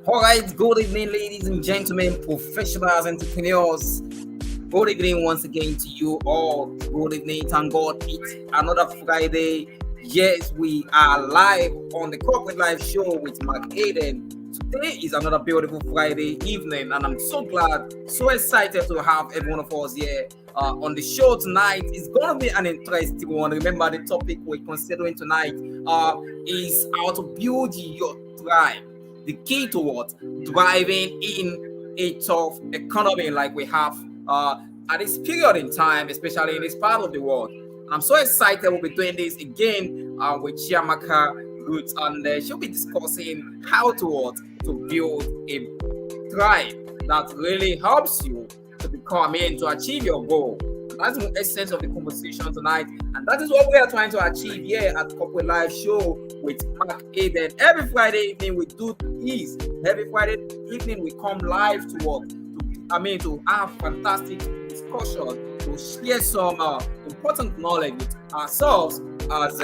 All right, good evening, ladies and gentlemen, professionals, entrepreneurs. Good evening once again to you all. Good evening, thank God it's another Friday. Yes, we are live on the Corporate Live Show with McAden. Today is another beautiful Friday evening, and I'm so glad, so excited to have every one of us here on the show tonight. It's going to be an interesting one. Remember, the topic we're considering tonight is how to build your tribe. The key to what? Thriving in a tough economy like we have at this period in time, especially in this part of the world. And I'm so excited we'll be doing this again with Chiamaka Ruth, and she'll be discussing how to what? To build a tribe that really helps you to become in, to achieve your goal. That's the essence of the conversation tonight, and that is what we are trying to achieve here at Corporate Live Show with McAden. Every Friday evening we do this. Every Friday evening we come live to work. To have fantastic discussion, to share some important knowledge with ourselves as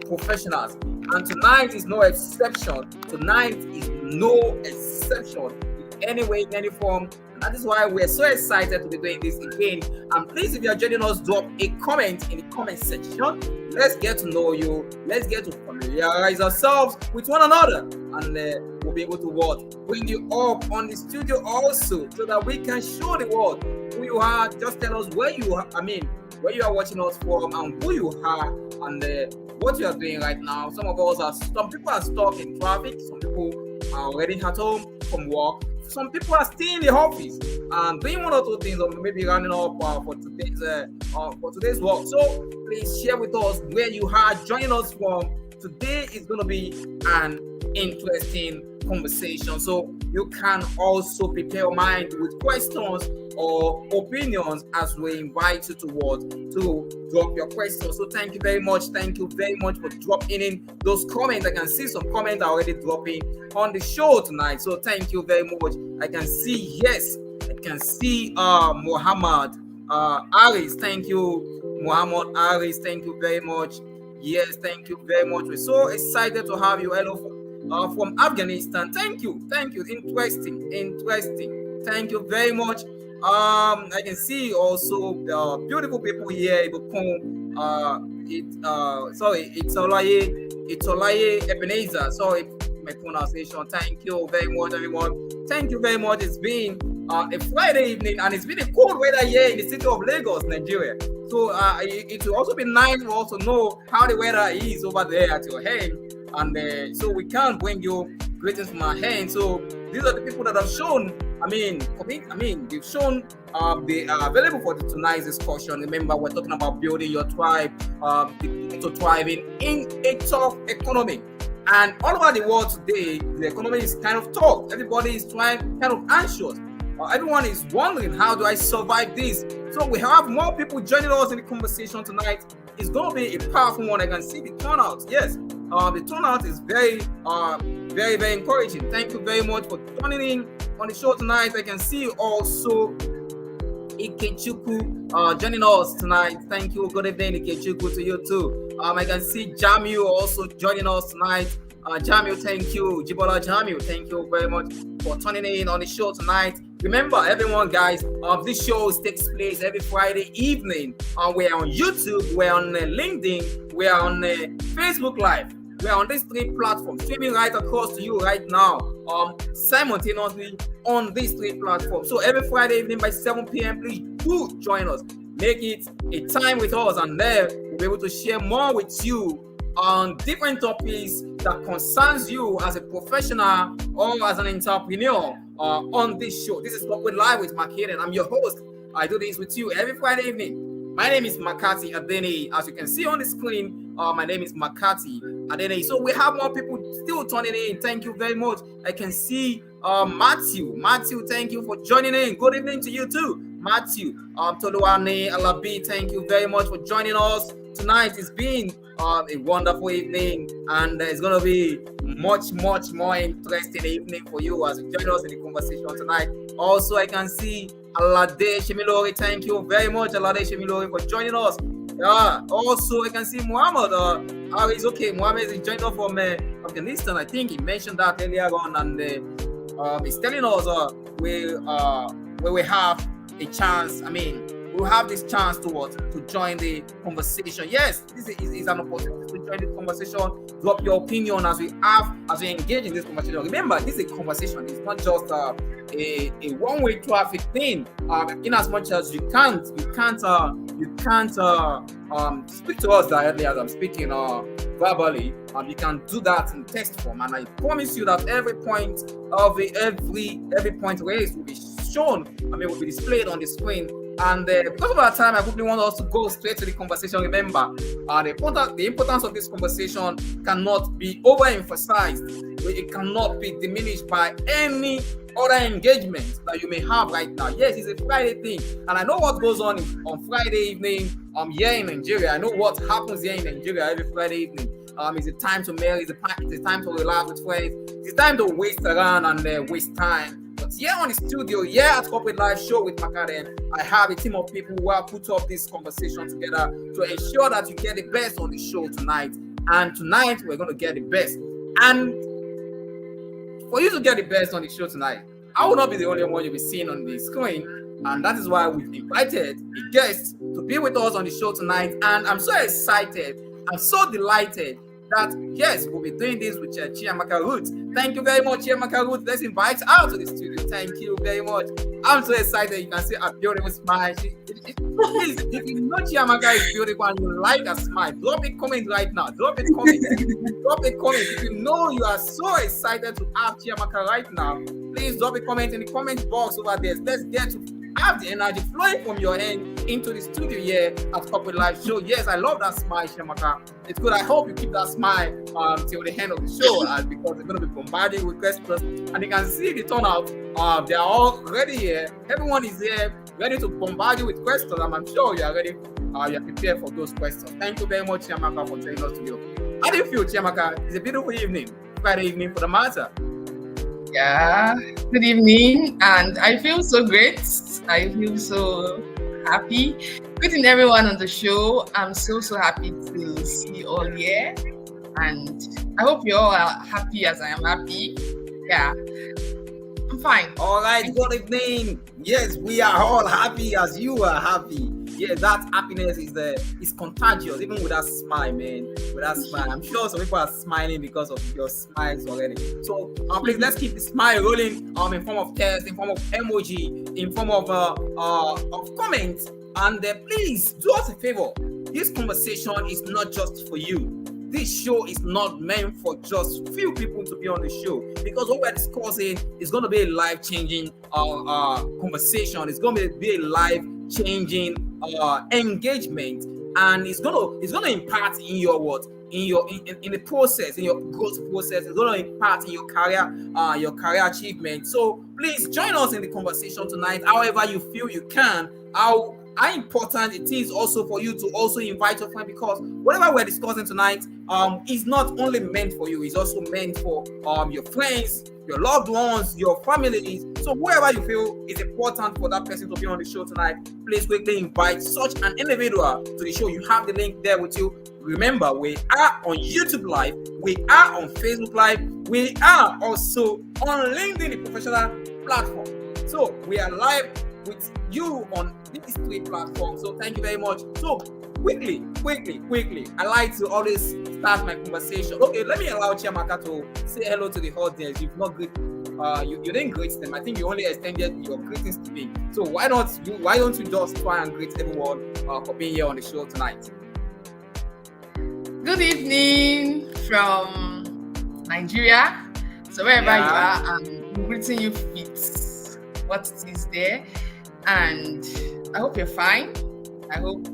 professionals. And tonight is no exception. Tonight is no exception in any way, in any form. And that is why we're so excited to be doing this again. And please, if you are joining us, drop a comment in the comment section. Let's get to know you. Let's get to familiarize ourselves with one another. And we'll be able to what? Bring you up on the studio also, so that we can show the world who you are. Just tell us where you are, where you are watching us from and who you are and what you are doing right now. Some people are stuck in traffic. Some people are already at home from work. Some people are still in the office and doing one or two things, or maybe running up for today's work. So please share with us where you are joining us from. Today is going to be an interesting conversation, so you can also prepare your mind with questions or opinions as we invite you to drop your questions. So thank you very much for dropping in those comments. I can see some comments are already dropping on the show tonight, so thank you very much. I can see Muhammad Aris. Thank you, Muhammad Aris. Thank you very much. Yes, thank you very much. We're so excited to have you. Hello from Afghanistan. Thank you. Interesting. Thank you very much. I can see also beautiful people here. It's Olaye Ebenezer. Sorry, my pronunciation. Thank you very much, everyone. Thank you very much. It's been a Friday evening, and it's been a cold weather here in the city of Lagos, Nigeria. So it will also be nice to also know how the weather is over there at your end. And so we can bring you greetings from our hand. So these are the people that have shown, they've shown they are available for tonight's discussion. Remember, we're talking about building your tribe, to thriving in a tough economy. And all over the world today, the economy is kind of tough. Everybody is kind of anxious. Everyone is wondering, how do I survive this? So we have more people joining us in the conversation tonight. It's going to be a powerful one. I can see the turnout. Yes, the turnout is very, very encouraging. Thank you very much for joining in on the show tonight. I can see also Ikechukwu joining us tonight. Thank you. Good evening, Ikechukwu, to you too. I can see Jamil also joining us tonight. Jamil, thank you. Jibola Jamil, thank you very much for tuning in on the show tonight. Remember, everyone, guys, this show takes place every Friday evening. We're on YouTube, we're on LinkedIn, we're on Facebook Live. We're on these three platforms, streaming right across to you right now, simultaneously on these three platforms. So every Friday evening by 7 p.m., please do join us. Make it a time with us, and there we'll be able to share more with you on different topics that concerns you as a professional or as an entrepreneur on this show. This is Corporate Live with McAden. I'm your host. I do this with you every Friday evening. My name is Macarthy Adeniyi. As you can see on the screen, my name is Macarthy Adeniyi. So we have more people still tuning in. Thank you very much. I can see Matthew. Matthew, thank you for joining in. Good evening to you too, Matthew. Toluwane Alabi, thank you very much for joining us tonight. It's been a wonderful evening, and it's going to be much more interesting evening for you as you join us in the conversation tonight. Also, I can see Alade Shemilori. Thank you very much, Alade Shemilori, for joining us. Also, I can see Muhammad. Muhammad is joining us from Afghanistan. I think he mentioned that earlier on, and is telling us we have a chance. I mean, we'll have this chance to what? To join the conversation. Yes, this is an opportunity to join the conversation. Drop your opinion as we engage in this conversation. Remember, this is a conversation. It's not just a one-way traffic thing. In as much as you can't speak to us directly as I'm speaking verbally. You can do that in text form, and I promise you that every point raised will be shown. I mean, will be displayed on the screen. And because of our time, I quickly want us to go straight to the conversation. Remember, the importance of this conversation cannot be overemphasized. It cannot be diminished by any other engagement that you may have right now. Yes, it's a Friday thing, and I know what goes on Friday evening here in Nigeria. I know what happens here in Nigeria every Friday evening. It's a time to marry, it's a time to relax with friends, it's time to waste around and waste time. But here on the studio, here at Corporate Live Show with McAden, I have a team of people who have put up this conversation together to ensure that you get the best on the show tonight. And tonight, we're going to get the best. And for you to get the best on the show tonight, I will not be the only one you'll be seeing on the screen. And that is why we've invited a guest to be with us on the show tonight. And I'm so excited, I'm so delighted that, yes, we'll be doing this with Chiamaka Ruth. Thank you very much, Chiamaka Ruth. Let's invite her out to the studio. Thank you very much. I'm so excited. You can see a beautiful smile. Please, if you know Chiamaka is beautiful and you like her smile, drop a comment right now. Drop a comment. Drop a comment. If you know you are so excited to have Chiamaka right now, please drop a comment in the comment box over there. Let's get to have the energy flowing from your end into the studio here at Corporate Live Show. Yes, I love that smile, Chiamaka. It's good. I hope you keep that smile till the end of the show, because they're going to be bombarded with questions, and you can see the turnout. They are all ready here. Everyone is here, ready to bombard you with questions. I'm sure you are ready. You are prepared for those questions. Thank you very much, Chiamaka, for joining us today. How do you feel, Chiamaka? It's a beautiful evening, Friday evening for the matter. Yeah, good evening, and I feel so great. I feel so happy. Greeting everyone on the show. I'm so happy to see you all here, and I hope you all are happy as I am happy. Yeah, I'm fine. All right, good evening. Yes, we are all happy as you are happy. Yeah, that happiness is contagious, even with that smile, man. With that smile, I'm sure some people are smiling because of your smiles already. So, please, let's keep the smile rolling. In form of text, in form of emoji, in form of comments, and please do us a favor. This conversation is not just for you. This show is not meant for just few people to be on the show, because what we're discussing is going to be a life-changing conversation. It's going to be a life-changing engagement, and it's gonna impact in your in the process, in your growth process. It's gonna impact in your career achievement. So please join us in the conversation tonight, however you feel you can. How important it is also for you to also invite your friend, because whatever we're discussing tonight is not only meant for you, it's also meant for your friends, your loved ones, your families. So whoever you feel is important for that person to be on the show tonight, please quickly invite such an individual to the show. You have the link there with you. Remember, we are on YouTube Live, we are on Facebook Live, we are also on LinkedIn, the professional platform. So we are live with you on these 3 platforms. So thank you very much. So quickly, I like to always start my conversation. Okay, let me allow Chiamaka to say hello to the audience. You've not greet, you didn't greet them. I think you only extended your greetings to me. So why don't you just try and greet everyone for being here on the show tonight? Good evening from Nigeria. So wherever you are, I'm greeting you with what it is there, and I hope you're fine. I hope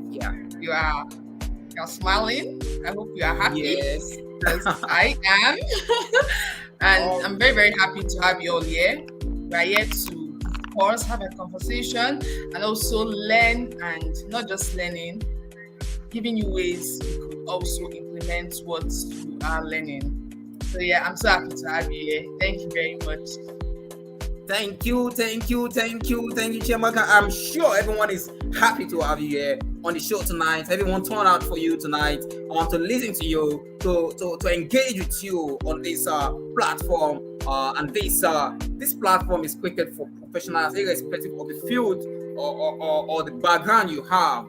you're smiling. I hope you are happy. Yes, I am. And I'm very happy to have you all here. We are here to, of course, have a conversation and also learn, and not just learning, giving you ways you could also implement what you are learning. So yeah, I'm so happy to have you here. Thank you very much. Thank you, Chiamaka. I'm sure everyone is happy to have you here on the show tonight. Everyone turned out for you tonight to listen to you, to engage with you on this platform. And this platform is created for professionals, irrespective of the field or the background you have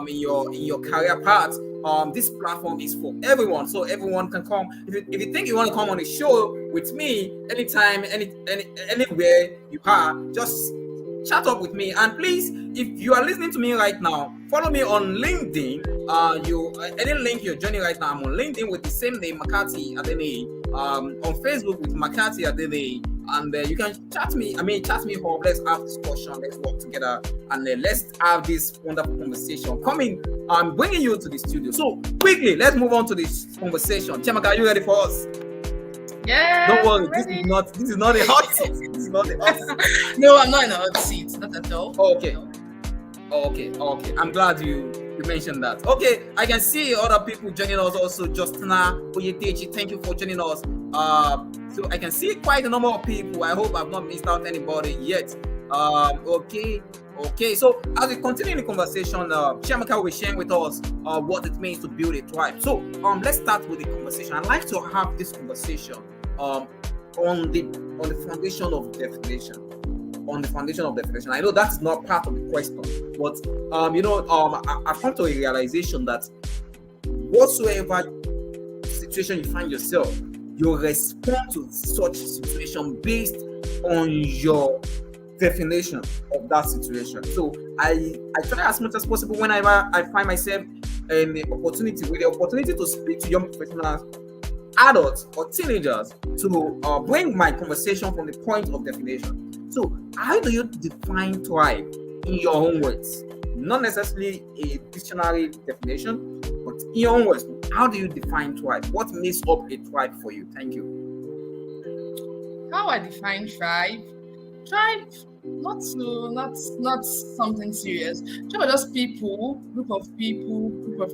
in your career path. This platform is for everyone, so everyone can come. If you think you want to come on a show with me anytime, anywhere you are, just chat up with me. And please, if you are listening to me right now, follow me on LinkedIn. Any link you're joining right now, I'm on LinkedIn with the same name, Macarthy Adeniyi. On Facebook with Macarthy Adeniyi, and you can chat me. Chat me up. Let's have discussion. Let's work together, and let's have this wonderful conversation. Coming, I'm bringing you to the studio. So quickly, let's move on to this conversation. Chiamaka, are you ready for us? Yeah. Don't worry, this is not a hot seat. This is not a hot seat. No, I'm not in a hot seat. Not at all. Okay. I'm glad you mentioned that. Okay, I can see other people joining us also. Justina Oyedeji, thank you for joining us. So I can see quite a number of people. I hope I've not missed out anybody yet. Okay. So as we continue the conversation, Chiamaka will be sharing with us what it means to build a tribe. So let's start with the conversation. I'd like to have this conversation on the foundation of definition. On the foundation of definition. I know that is not part of the question, but I've come to a realization that whatsoever situation you find yourself, you respond to such situation based on your definition of that situation. So I try as much as possible whenever I find myself in the opportunity to speak to young professionals, adults or teenagers, to bring my conversation from the point of definition. So, how do you define tribe in your own words? Not necessarily a dictionary definition, but in your own words, how do you define tribe? What makes up a tribe for you? Thank you. How I define tribe? Tribe, not something serious. Tribe are just group of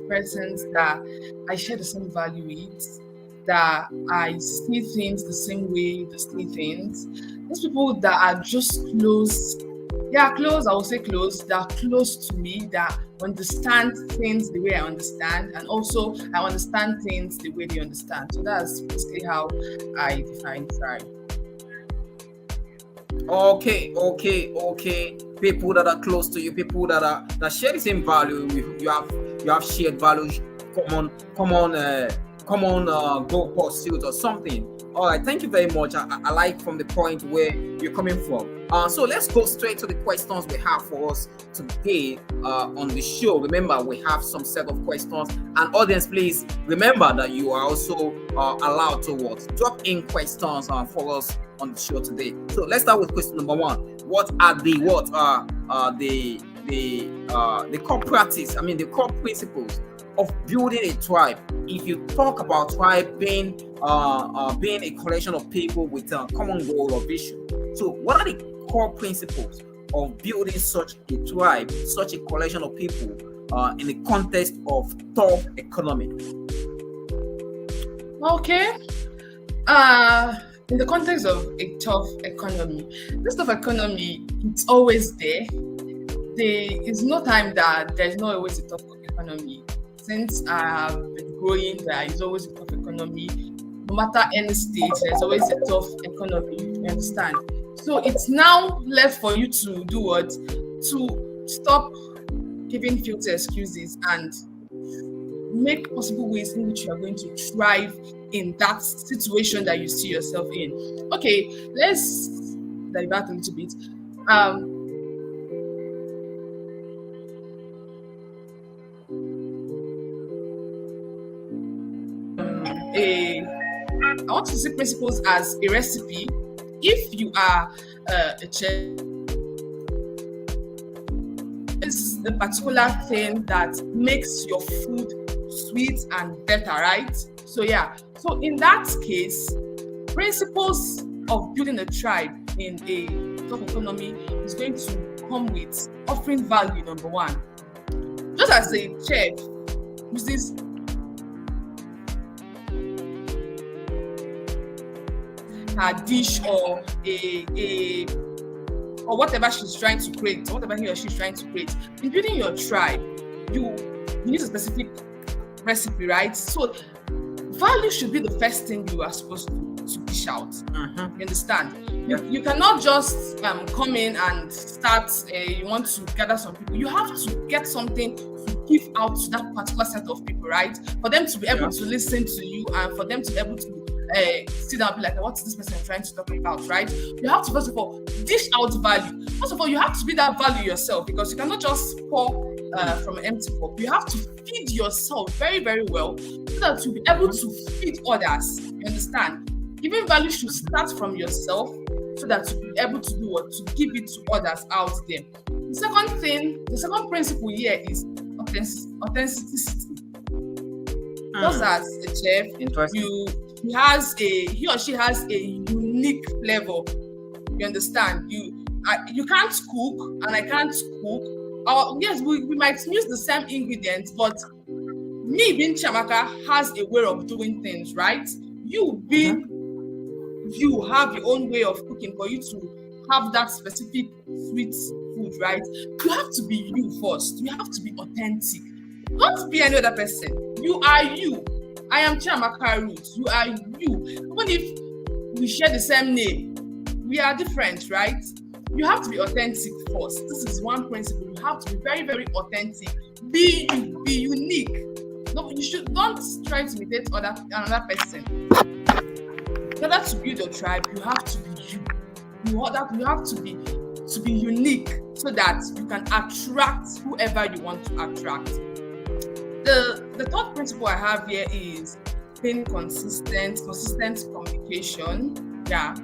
persons that I share the same value with, that I see things the same way they see things. Those people that are just close, they are close, I will say close, they are close to me, that understand things the way I understand, and also I understand things the way they understand. So that's basically how I define tribe. Okay. People that are close to you, people that share the same value. You have shared values, common goal pursuit or something. All right, thank you very much. I like from the point where you're coming from. So let's go straight to the questions we have for us today on the show. Remember, we have some set of questions, and audience, please remember that you are also allowed to drop in questions for us on the show today. So let's start with question number one. What are the core practice? The core principles of building a tribe. If you talk about tribe being a collection of people with a common goal or vision, so what are the core principles of building such a tribe, such a collection of people in the context of tough economy? Okay. In the context of a tough economy, this tough economy, it's always there. There is no time that there's not always a tough economy. Since I have been growing, there is always a tough economy. No matter any state, there's always a tough economy, you understand? So it's now left for you to do what? To stop giving filthy excuses and make possible ways in which you are going to thrive in that situation that you see yourself in. Okay, let's divert a little bit. I want to see principles as a recipe. If you are a chef, it's a particular thing that makes your food sweet and better, right? So in that case, principles of building a tribe in a tough economy is going to come with offering value, number one. Just as a chef uses a dish or or whatever she's trying to create, or whatever he or she's trying to create. In building your tribe, you need a specific recipe, right? So value should be the first thing you are supposed to dish out. Mm-hmm. You understand? You cannot just come in and start. You want to gather some people. You have to get something to give out to that particular set of people, right? For them to be able to listen to you, and for them to be able to sit down and be like, what is this person trying to talk about, right? You have to first of all dish out value. First of all, you have to be that value yourself, because you cannot just pour from an empty cup. You have to feed yourself very, very well, so that you'll be able to feed others. You understand? Giving value should start from yourself, so that you'll be able to do what? To give it to others out there. The second principle here is authenticity. Just as a chef, he or she has a unique flavor. You understand? You can't cook and I can't cook. Yes, we might use the same ingredients, but me being Chiamaka has a way of doing things, right? You have your own way of cooking for you to have that specific sweet food, right? You have to be you first. You have to be authentic. Don't be any other person. You are you. I am Chiamaka Ruth. You are you. Even if we share the same name, we are different, right? You have to be authentic first. This is one principle. You have to be very, very authentic. Be you. Be unique. No, don't try to imitate another person. In order to build your tribe, you have to be you. You have to be unique, so that you can attract whoever you want to attract. The third principle I have here is being consistent communication. Yeah.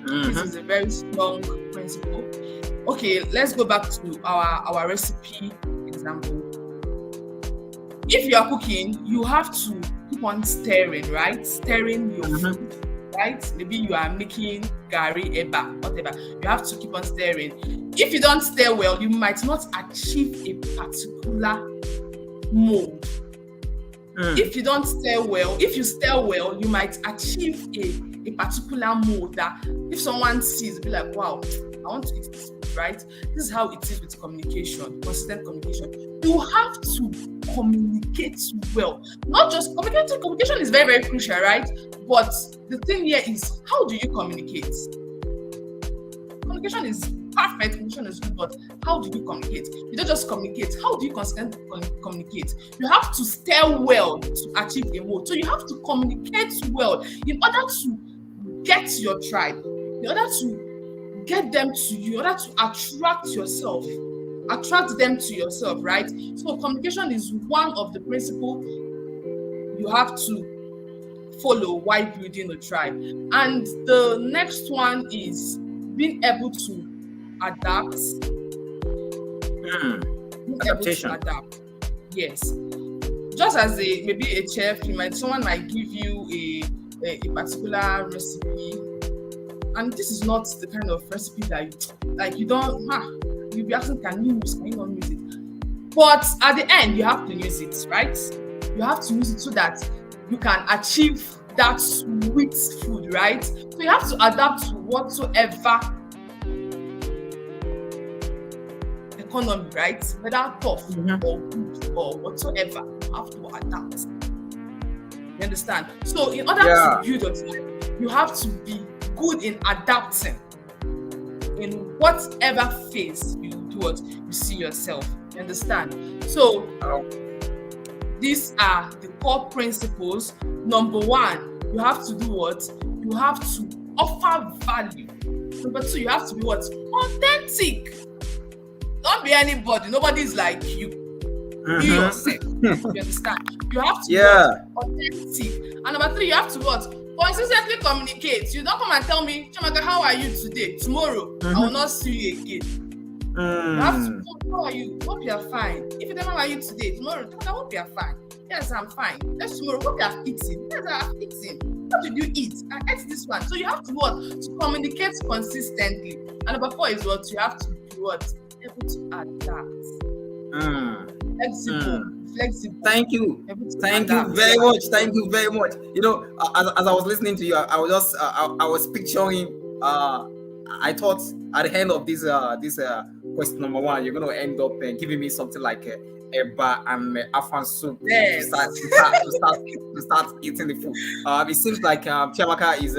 This is a very strong principle. Okay, let's go back to our recipe example. If you are cooking, you have to keep on stirring, right? Stirring your food, right? Maybe you are making gari, eba, whatever. You have to keep on stirring. If you don't stir well, you might not achieve a particular mold. If you don't stir well, if you stir well, you might achieve a particular mold that if someone sees, be like, wow, I want to eat this food, right? This is how it is with communication, consistent communication. You have to communicate well. Not just communication is very, very crucial, right? But the thing here is, how do you communicate? Communication is perfect, communication is good, but how do you communicate? You don't just communicate. How do you consistently communicate? You have to stir well to achieve a mold. So you have to communicate well in order to get your tribe, in order to get them to you, in order to attract them to yourself, right? So communication is one of the principles you have to follow while building a tribe. And the next one is being able to adapt. Adaptation. Yes. Just as maybe a chef, someone might give you a particular recipe, and this is not the kind of recipe that you'll be asking, can you not use it? But at the end, you have to use it, right? You have to use it so that you can achieve that sweet food, right? So you have to adapt to whatsoever economy, right? Whether tough or good or whatsoever, you have to adapt. You understand? So in order to build a tribe, you have to be good in adapting in whatever phase you see yourself. You understand? So these are the core principles. Number one, you have to do what? You have to offer value. Number two, you have to be what? Authentic. Don't be anybody. Nobody's like you. Be yourself. You understand? You have to be authentic. And number three, you have to what? Consistently communicate. You don't come and tell me, Chiamaka, how are you today? Tomorrow, I will not see you again. You have to, how are you? Hope you are fine. If you don't know how are you today, tomorrow, I hope you are fine. Yes, I'm fine. Next tomorrow, hope you have eaten. Yes, I have eaten. What did you eat? I ate this one. So you have to what? To communicate consistently. And number four is what? You have to be what? Able to adapt. Flexible. Thank you very much. Thank you very much. You know, as I was listening to you, I was just I was picturing. I thought at the end of this question number one, you're going to end up giving me something like eba and afan soup Yes. to start eating the food. It seems like Chiamaka is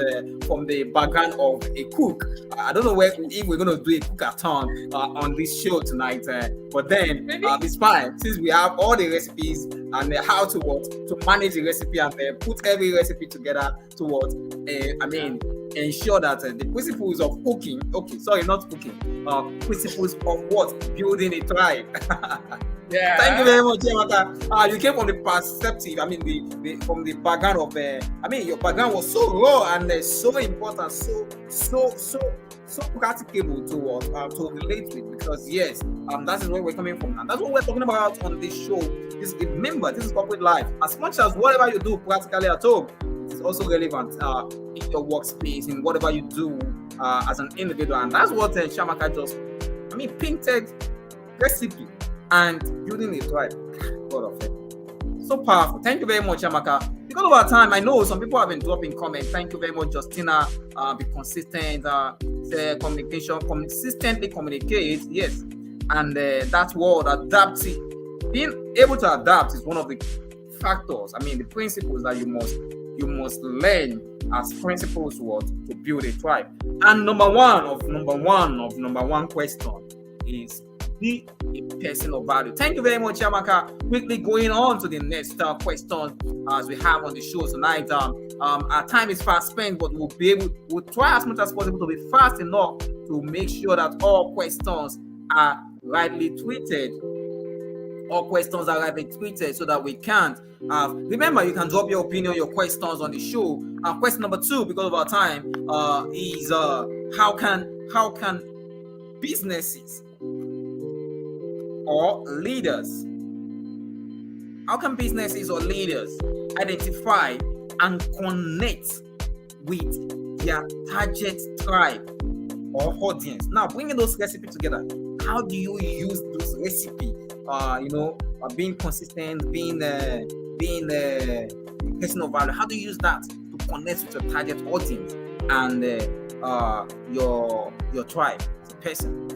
from the background of a cook. I don't know if we're going to do a cook-a-thon on this show tonight, but then it's fine since we have all the recipes and how to manage the recipe and put every recipe together to ensure that the principles of cooking, principles of what? Building a tribe. Yeah. Thank you very much, Chiamaka. You came from the perspective, from the background of, your background was so raw and so important, so practicable to relate with, because yes, that is where we're coming from, and that's what we're talking about on this show. Remember, this is corporate life. As much as whatever you do practically at home, it is also relevant in your workspace, in whatever you do as an individual, and that's what Chiamaka just, painted recipe and building a tribe. God of it. So powerful. Thank you very much, Chiamaka. Because of our time, I know some people have been dropping comments. Thank you very much, Justina. Be consistent. Consistently communicate. Yes, and that word adapting, being able to adapt is one of the factors. The principles that you must learn as principles to build a tribe. And number one question is, be a person of value. Thank you very much, Chiamaka. Quickly going on to the next question as we have on the show tonight. Our time is fast spent, but we'll try as much as possible to be fast enough to make sure that all questions are rightly tweeted. So that we can't. Remember, you can drop your opinion, your questions on the show. Question number 2, because of our time, is how can businesses or leaders identify and connect with their target tribe or audience? Now, bringing those recipes together, how do you use those recipes? Being consistent, being a person of value. How do you use that to connect with your target audience and your tribe as a person?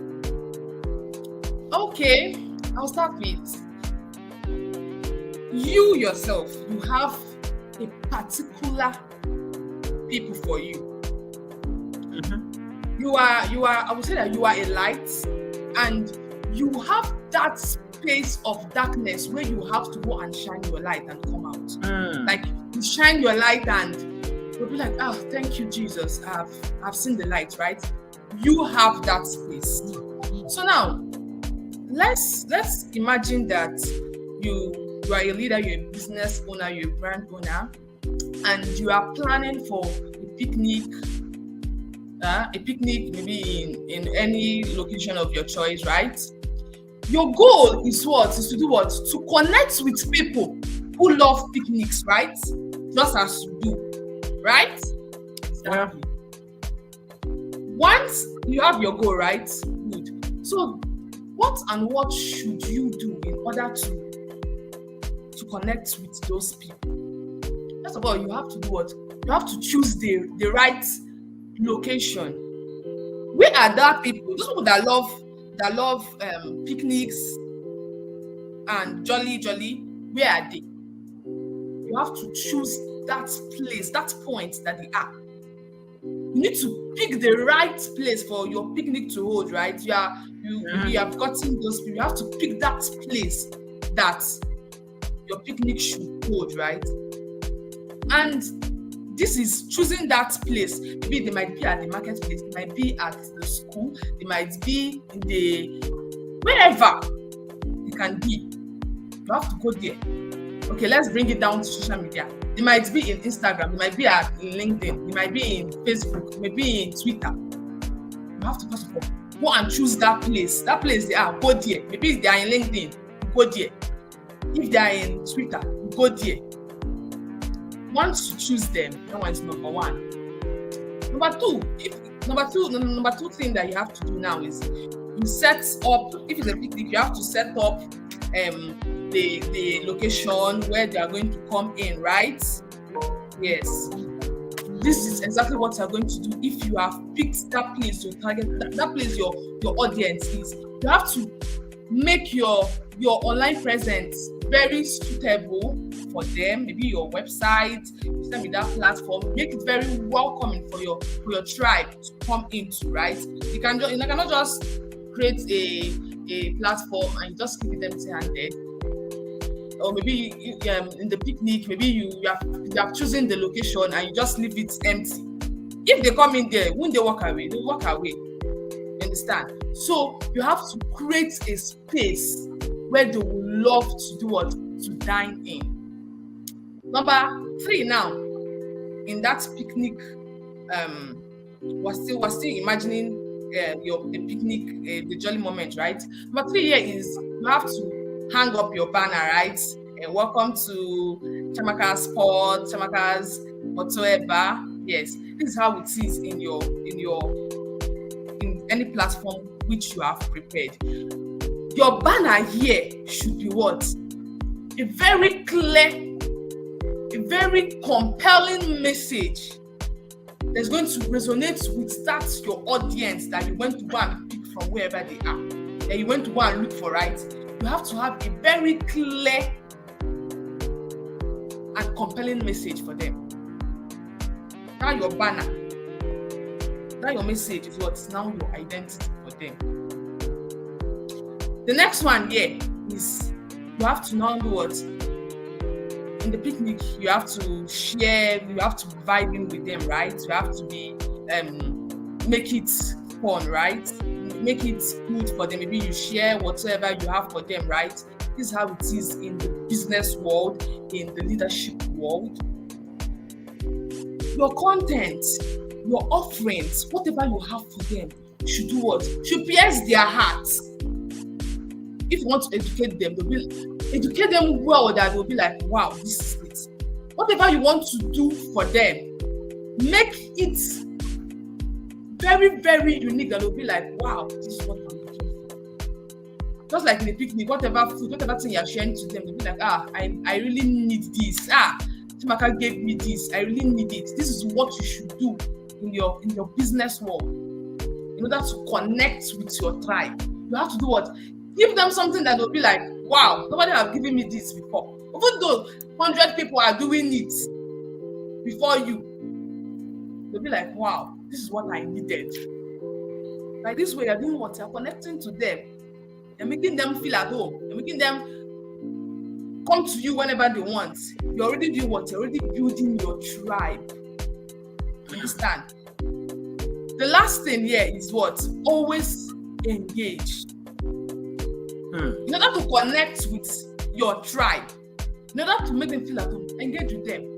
Okay, I'll start with you yourself. You have a particular people for you. You are. I would say that you are a light, and you have that space of darkness where you have to go and shine your light and come out. Like you shine your light, and you'll be like, thank you, Jesus. I've seen the light, right? You have that space. So now, let's imagine that you are a leader, you're a business owner, you're a brand owner, and you are planning for a picnic maybe in any location of your choice, right? Your goal is to do what? To connect with people who love picnics, right? Just as you do, right? Yeah. Once you have your goal, right? Good. So what should you do in order to connect with those people? First of all, you have to do what? You have to choose the right location. Where are that people? Those people that love picnics and jolly, where are they? You have to choose that place, that point that they are. You need to pick the right place for your picnic to hold, right? You have gotten those people. You have to pick that place that your picnic should hold, right? And this is choosing that place. Maybe they might be at the marketplace, they might be at the school, they might be in wherever it can be. You have to go there. Okay, let's bring it down to social media. They might be in Instagram, they might be in LinkedIn, they might be in Facebook, they might be in Twitter. You have to first of all go and choose that place. That place they are, go there. Maybe if they are in LinkedIn, go there. If they are in Twitter, go there. Once you choose them, that one is number one. Number two thing that you have to do now is you set up. If it's a picnic, you have to set up the location where they are going to come in, right? Yes. This is exactly what you are going to do if you have picked that place, your target, that place your audience is. You have to make your online presence very suitable for them. Maybe your website, use them in that platform, make it very welcoming for your tribe to come into, right? You cannot just create a platform and just keep it empty-handed. Or maybe in the picnic, maybe you have chosen the location and you just leave it empty. If they come in there, when they walk away, they walk away. You understand? So you have to create a space where they will love to do what? To dine in. Number 3 now, in that picnic, we're still imagining the picnic, the jolly moment, right? Number 3 here is you have to hang up your banner, right? And welcome to Chiamaka's sport, Chiamaka's whatsoever. Yes, this is how it is in any platform which you have prepared. Your banner here should be what? A very clear, a very compelling message that's going to resonate with that your audience that you went to go and pick from wherever they are, that you went to go and look for, right? You have to have a very clear and compelling message for them. Now your banner, now your message is what's now your identity for them. The next one here is you have to now do what? In the picnic, you have to share, you have to vibe in with them, right? You have to be make it fun, right? Make it good for them. Maybe you share whatever you have for them, right? This is how it is in the business world, in the leadership world. Your content, your offerings, whatever you have for them, should do what? Should pierce their hearts. If you want to educate them, educate them well, that they'll be like, wow, this is it. Whatever you want to do for them, make it very, very unique, that they'll be like, wow, this is what I'm looking for. Just like in the picnic, whatever food, whatever thing you're sharing to them, they'll be like, I really need this. Chiamaka gave me this. I really need it. This is what you should do in your business world. In order to connect with your tribe, you have to do what? Give them something that will be like, wow, nobody have given me this before. Even though 100 people are doing it before you, they'll be like, wow, this is what I needed. Like this way, you're doing what? You're connecting to them. You're making them feel at home. You're making them come to you whenever they want. You're already doing what? You're already building your tribe. Understand? The last thing here is what? Always engage. In order to connect with your tribe, in order to make them feel at home, engage with them.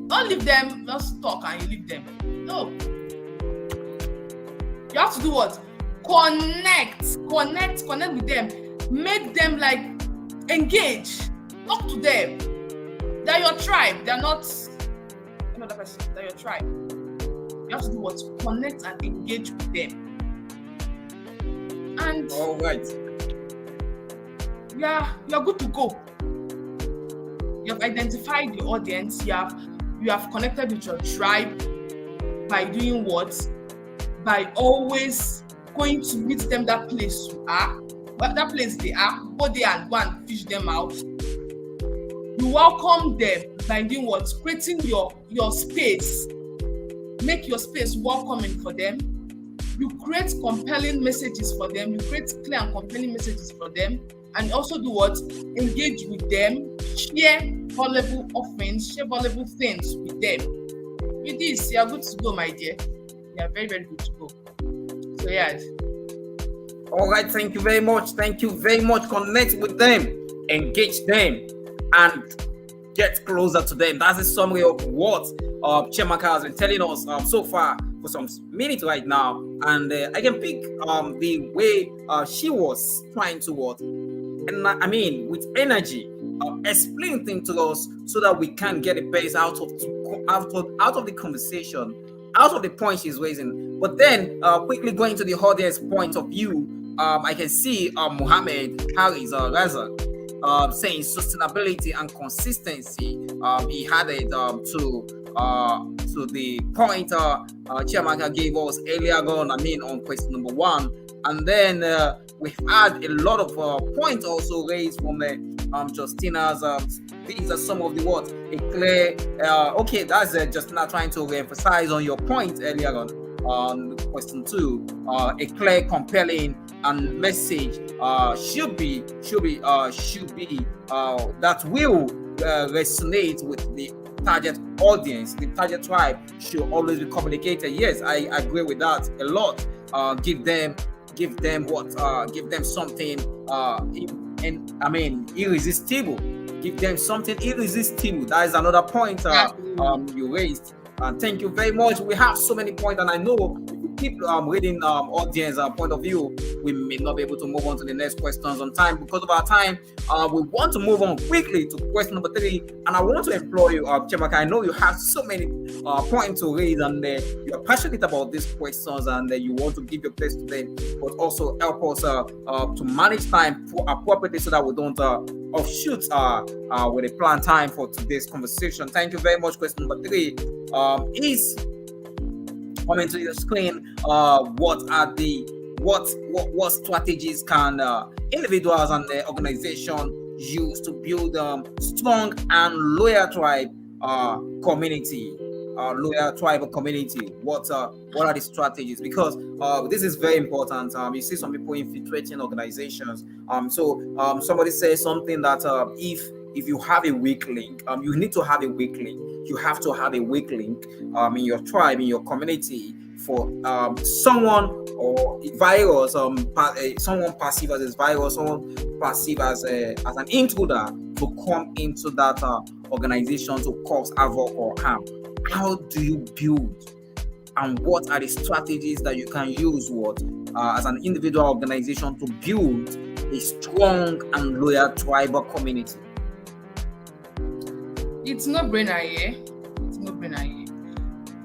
Don't leave them, just talk and you leave them. No. You have to do what? Connect with them. Make them like engage. Talk to them. They're your tribe. They're not another person. They're your tribe. You have to do what? Connect and engage with them. And all right. Yeah, you're good to go. You have identified the audience. You have connected with your tribe by doing what? By always going to meet them that place you are, that place they are, go there and go and fish them out. You welcome them by doing what? Creating your space. Make your space welcoming for them. You create compelling messages for them. You create clear and compelling messages for them. And also do what? Engage with them. Share valuable offerings. Share valuable things with them. With this, you are good to go, my dear. You are very, very good to go. So, yeah. All right. Thank you very much. Thank you very much. Connect with them. Engage them. And get closer to them. That's a summary of what Chiamaka has been telling us so far for some minutes right now. And I can pick the way she was trying to what? And I mean, with energy, explain things to us so that we can get the best out of the conversation, out of the point she's raising. But then, quickly going to the audience point of view, I can see Muhammad Harris Razak saying sustainability and consistency. He added to the point Chiamaka gave us earlier on. I mean, on question number 1. And then we've had a lot of points also raised from Justina's. These are some of the what a clear. Okay, that's Justina trying to emphasize on your point earlier on question 2. A clear, compelling, and message should be that will resonate with the target audience. The target tribe should always be communicated. Yes, I agree with that a lot. Give them something irresistible. Give them something irresistible. That is another point you raised. And thank you very much. We have so many points, and I know if we keep reading audience point of view, we may not be able to move on to the next questions on time because of our time. We want to move on quickly to question number 3, and I want to implore you, Chiamaka. I know you have so many points to raise, and you're passionate about these questions, and you want to give your best to them, but also help us to manage time appropriately so that we don't offshoot with a planned time for today's conversation. Thank you very much. Question number 3 is coming to your screen. What strategies can individuals and the organization use to build strong and loyal tribe community? Loyal tribal community. What are the strategies? Because this is very important. You see some people infiltrating organizations. So somebody says something that if you have a weak link, you need to have a weak link. You have to have a weak link in your tribe, in your community, for someone or virus, someone passive as a virus, someone passive as an intruder to come into that organization to cause havoc or harm. How do you build, and what are the strategies that you can use as an individual organization to build a strong and loyal tribal community? It's no brainer here.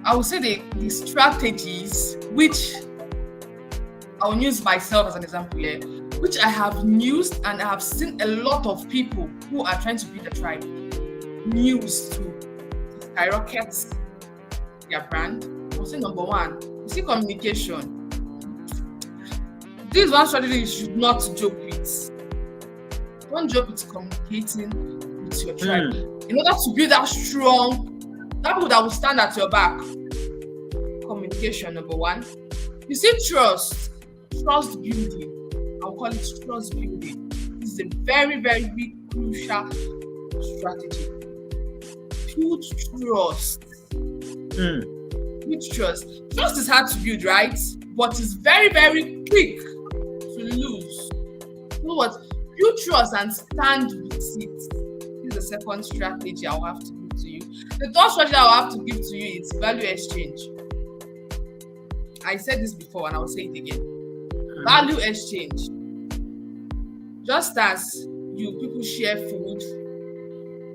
I would say the strategies which I'll use myself as an example here, which I have used and I have seen a lot of people who are trying to build a tribe use to skyrocket their brand. I'll say number 1, you see communication. This is one strategy you should not joke with. Don't joke with communicating with your tribe. In order to build that strong, that people that will stand at your back. Communication, number 1. You see trust building. I'll call it trust building. This is a very, very crucial strategy. Build trust. Build trust. Trust is hard to build, right? But it's very, very quick to lose. You know what? Build trust and stand with it. This is the second strategy I'll have to give to you. The third strategy I'll have to give to you is value exchange. I said this before and I'll say it again. Value exchange. Just as people share food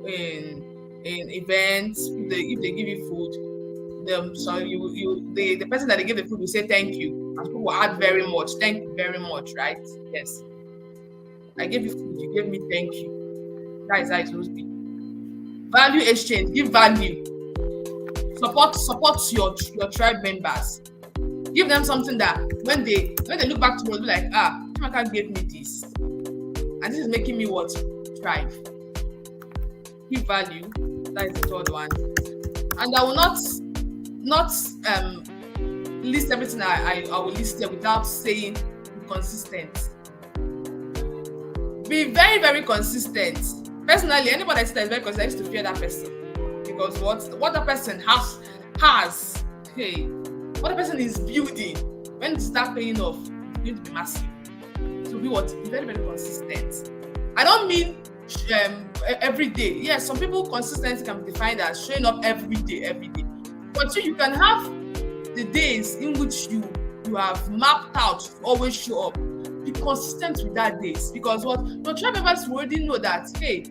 in events, if they give you food, the person that they give the food will say thank you, and people will add very much. Thank you very much, right? Yes. I gave you food, you gave me thank you. That is how it supposed to be. Value exchange. Give value. Support your tribe members. Give them something that when they look back to me, they'll be like, Chiamaka gave me this, and this is making me what? Thrive. Give value. That is the third one. And I will not list everything I will list here without saying consistent. Be very, very consistent. Personally, anybody that is very consistent, I used to fear that person, because what the person has, hey, what the person is building, when it starts paying off, it's going to be massive. So be very, very consistent. I don't mean every day. Yes, some people consistency can be defined as showing up every day. But you can have the days in which you have mapped out to always show up. Be consistent with that days, because your tribe members will already know that, hey,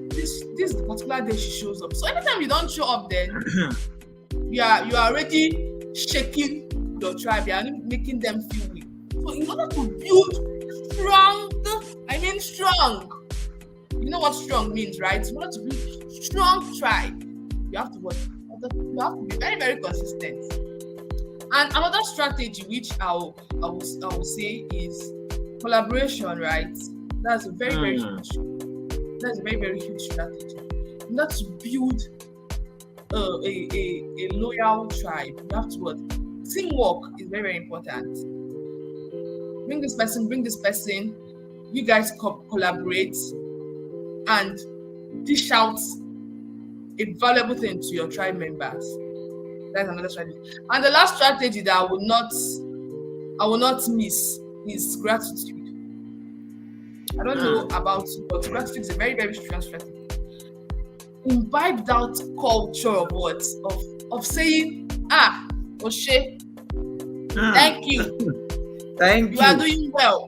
this is the particular day she shows up. So anytime you don't show up, then you are already shaking your tribe. You are making them feel weak. So in order to build strong, you know what strong means, right? In order to build strong tribe, you have to be very, very consistent. And another strategy which I will say is collaboration, right? That's a very, very Mm. huge. That's a very, very huge strategy. In order to build a loyal tribe, you have to what? Teamwork is very, very important. Bring this person, bring this person. You guys collaborate and dish out a valuable thing to your tribe members. That's another strategy. And the last strategy that I will not miss is gratitude. I don't know about you, but gratitude is a very, very strong strategy. Imbibe that culture of what? Of saying, Oshe, thank you. Thank You you. are doing well.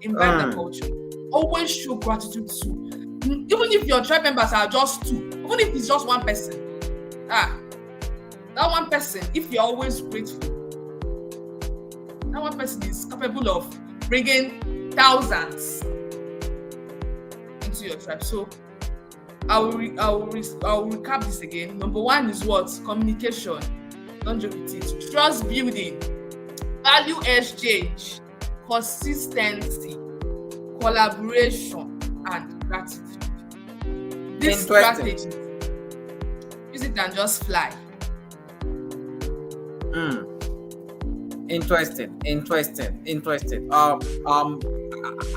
Imbibe that Mm. culture. Always show gratitude too. Even if your tribe members are just two, even if it's just one person. That one person, if you're always grateful, that one person is capable of bringing thousands into your tribe. So I will recap this again. Number one is what? Communication. Don't joke with it. Trust building, value exchange, consistency, collaboration, and gratitude. This strategy, use it and just fly. Interesting. I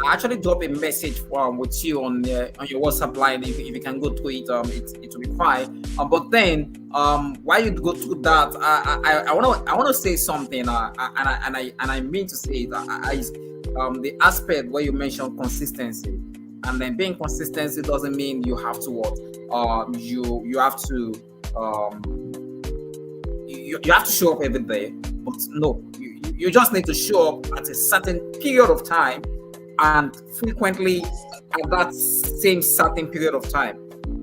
actually drop a message with you on your WhatsApp line. If you can go through it, it will be fine. But then, while you go through that, I want to say something. And I mean to say that the aspect where you mentioned consistency, and then being consistency doesn't mean you have to what you have to you have to show up every day. But no, you just need to show up at a certain period of time and frequently at that same certain period of time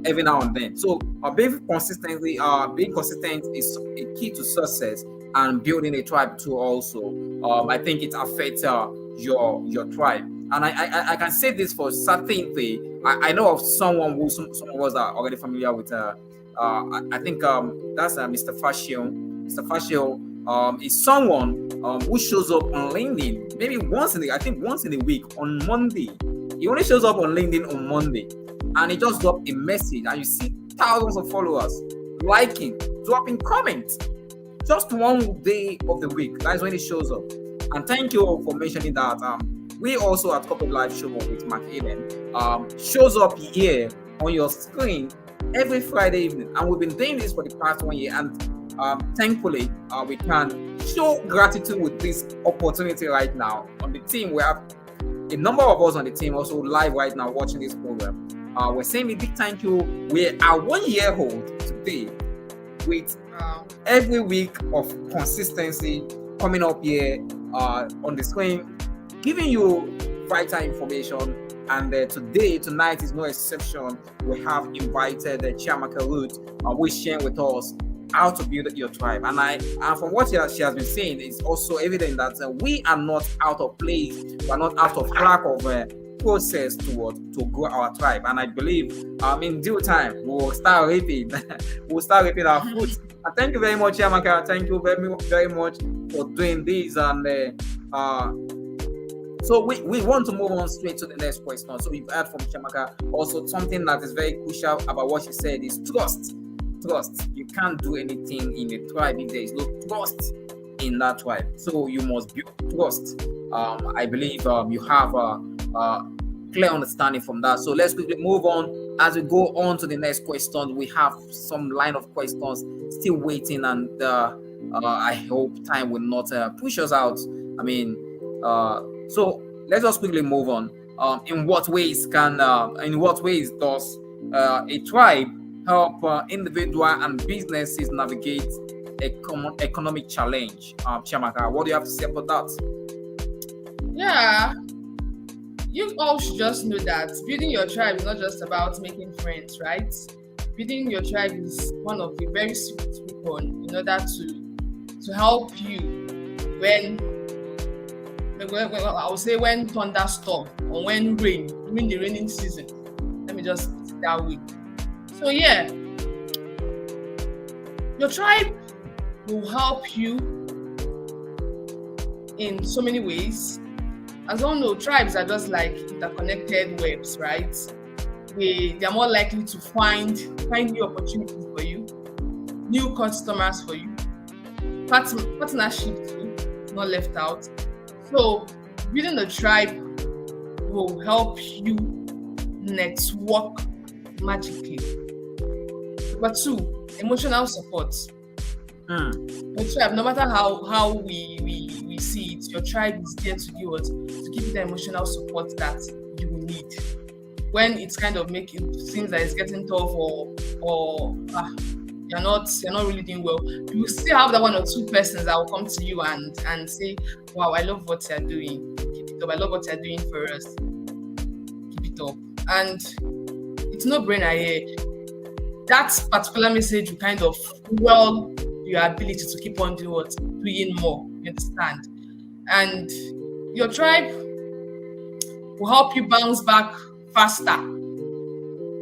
every now and then. So being consistent is a key to success and building a tribe too also. I think it affects your tribe. And I can say this for certainty. I know of someone who some of us are already familiar with. I think that's Mr. Fashion. Mr. Fashion is someone who shows up on LinkedIn maybe once in a week on Monday. He only shows up on LinkedIn on Monday, and he just dropped a message, and you see thousands of followers liking, dropping comments. Just one day of the week. That's when he shows up. And thank you all for mentioning that. We also at Corporate Live Show with McAden shows up here on your screen every Friday evening, and we've been doing this for the past 1 year. And thankfully, we can show gratitude with this opportunity right now. On the team, we have a number of us on the team also live right now watching this program. We're saying a big thank you. We are 1 year old today with every week of consistency coming up here on the screen, giving you vital information. And tonight is no exception. We have invited Chiamaka Ruth, who is sharing with us how to build your tribe. And from what she has been saying, it's also evident that we are not out of place. We are not out of track of process to grow our tribe. And I believe in due time we will start reaping. We'll start reaping our fruits. And thank you very much, Chiamaka. Thank you very much for doing this. And so we want to move on straight to the next question. So we've heard from Chiamaka. Also, something that is very crucial about what she said is trust. Trust. You can't do anything in a tribe if there is no trust in that tribe. So you must build trust. I believe you have a clear understanding from that. So let's quickly move on. As we go on to the next question, we have some line of questions still waiting, and I hope time will not push us out. So let's just quickly move on. In what ways does a tribe help individual and businesses navigate a common economic challenge? Chiamaka, what do you have to say about that? Yeah, you all should just know that building your tribe is not just about making friends, right? Building your tribe is one of the very secret weapons in order to help you when I would say when thunderstorm or when rain, during the raining season. Let me just put it that way. So yeah, your tribe will help you in so many ways. as we all know, tribes are just like interconnected webs, right? They are more likely to find new opportunities for you, new customers for you, partnership too, not left out. So building a tribe will help you network magically. Number two, emotional support. Your tribe, no matter how we see it, your tribe is there to give us to give you the emotional support that you will need when it's kind of making seems like it's getting tough, or you're not really doing well. You will still have that one or two persons that will come to you and say, wow, I love what you're doing, keep it up, I love what you're doing for us, keep it up. And it's no brainer here. That particular message will kind of fuel your ability to keep on doing more. You understand? And your tribe will help you bounce back faster,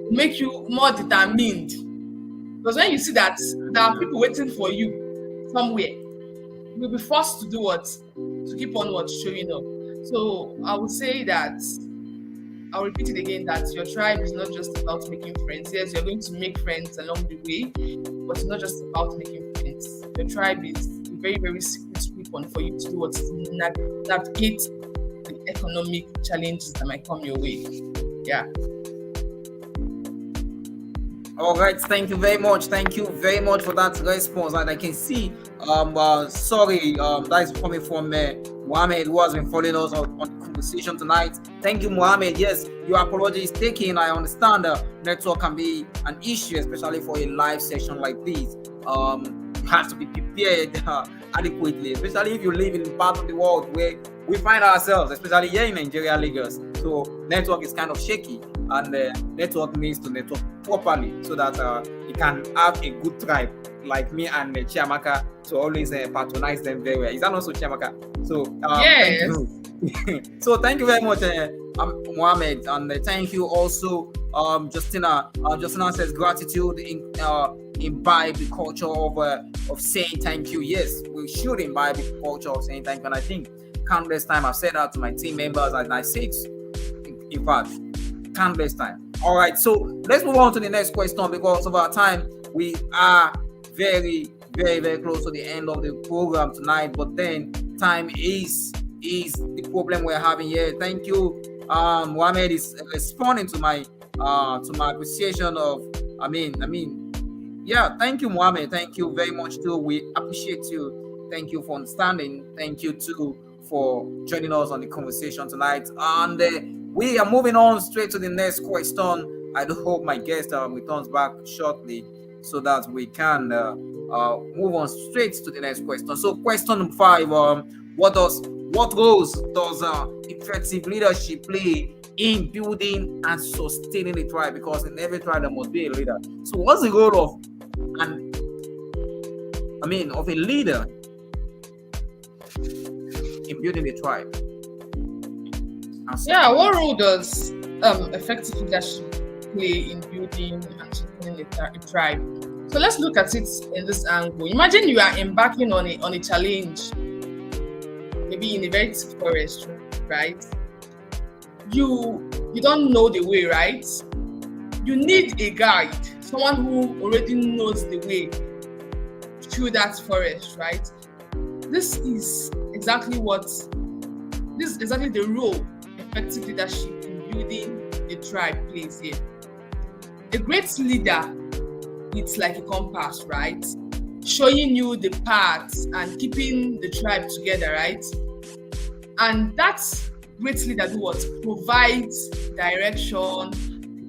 make you more determined. Because when you see that there are people waiting for you somewhere, you'll be forced to do what? To keep on showing up. So I would say that, I'll repeat it again, that your tribe is not just about making friends. Yes, you're going to make friends along the way, but it's not just about making friends. Your tribe is a very, very secret weapon for you to do what? Navigate the economic challenges that might come your way. Yeah. All right, thank you very much. Thank you very much for that response. And I can see, that is coming from Mohammed, who has been following us on the conversation tonight. Thank you, Mohammed. Yes, your apology is taken. I understand network can be an issue, especially for a live session like this. You have to be prepared adequately, especially if you live in part of the world where we find ourselves, especially here in Nigeria, Lagos. So network is kind of shaky, and network needs to network properly so that you can have a good tribe like me and Chiamaka to always patronize them very well. Is that also Chiamaka? So yes. Thank you. So thank you very much, Mohammed, and thank you also, Justina. Justina says gratitude imbibe the culture of saying thank you. Yes, we should imbibe the culture of saying thank you, and I think countless time I've said that to my team members, and I say it, in fact, countless time. All right, so let's move on to the next question because of our time. We are very, very, very close to the end of the program tonight, but then time is the problem we're having here. Thank you. Mohammed is responding to my appreciation of. Yeah. Thank you, Mohammed. Thank you very much too. We appreciate you. Thank you for understanding. Thank you too for joining us on the conversation tonight. And we are moving on straight to the next question. I do hope my guest returns back shortly so that we can move on straight to the next question. So, question number 5: what roles does effective leadership play in building and sustaining a tribe? Because in every tribe there must be a leader. So, what's the role of a leader in building a tribe? Yeah, what role does effective leadership play in building and sustaining a tribe? So let's look at it in this angle. Imagine you are embarking on a challenge, maybe in a very thick forest, right? You don't know the way, right? You need a guide, someone who already knows the way through that forest, right? This is exactly the role effective leadership in building a tribe plays here. A great leader, it's like a compass, right? Showing you the path and keeping the tribe together, right? And that great leader provides direction.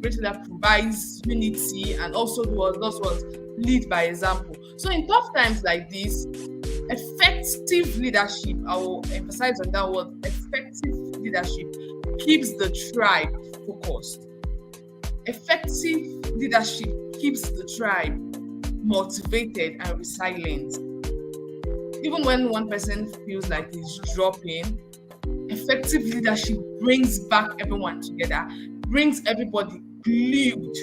Great leader provides unity and also does what? Lead by example. So in tough times like this, effective leadership, I will emphasize on that word, effective leadership keeps the tribe focused. Effective leadership keeps the tribe motivated and resilient. Even when one person feels like he's dropping, effective leadership brings back everyone together, brings everybody glued,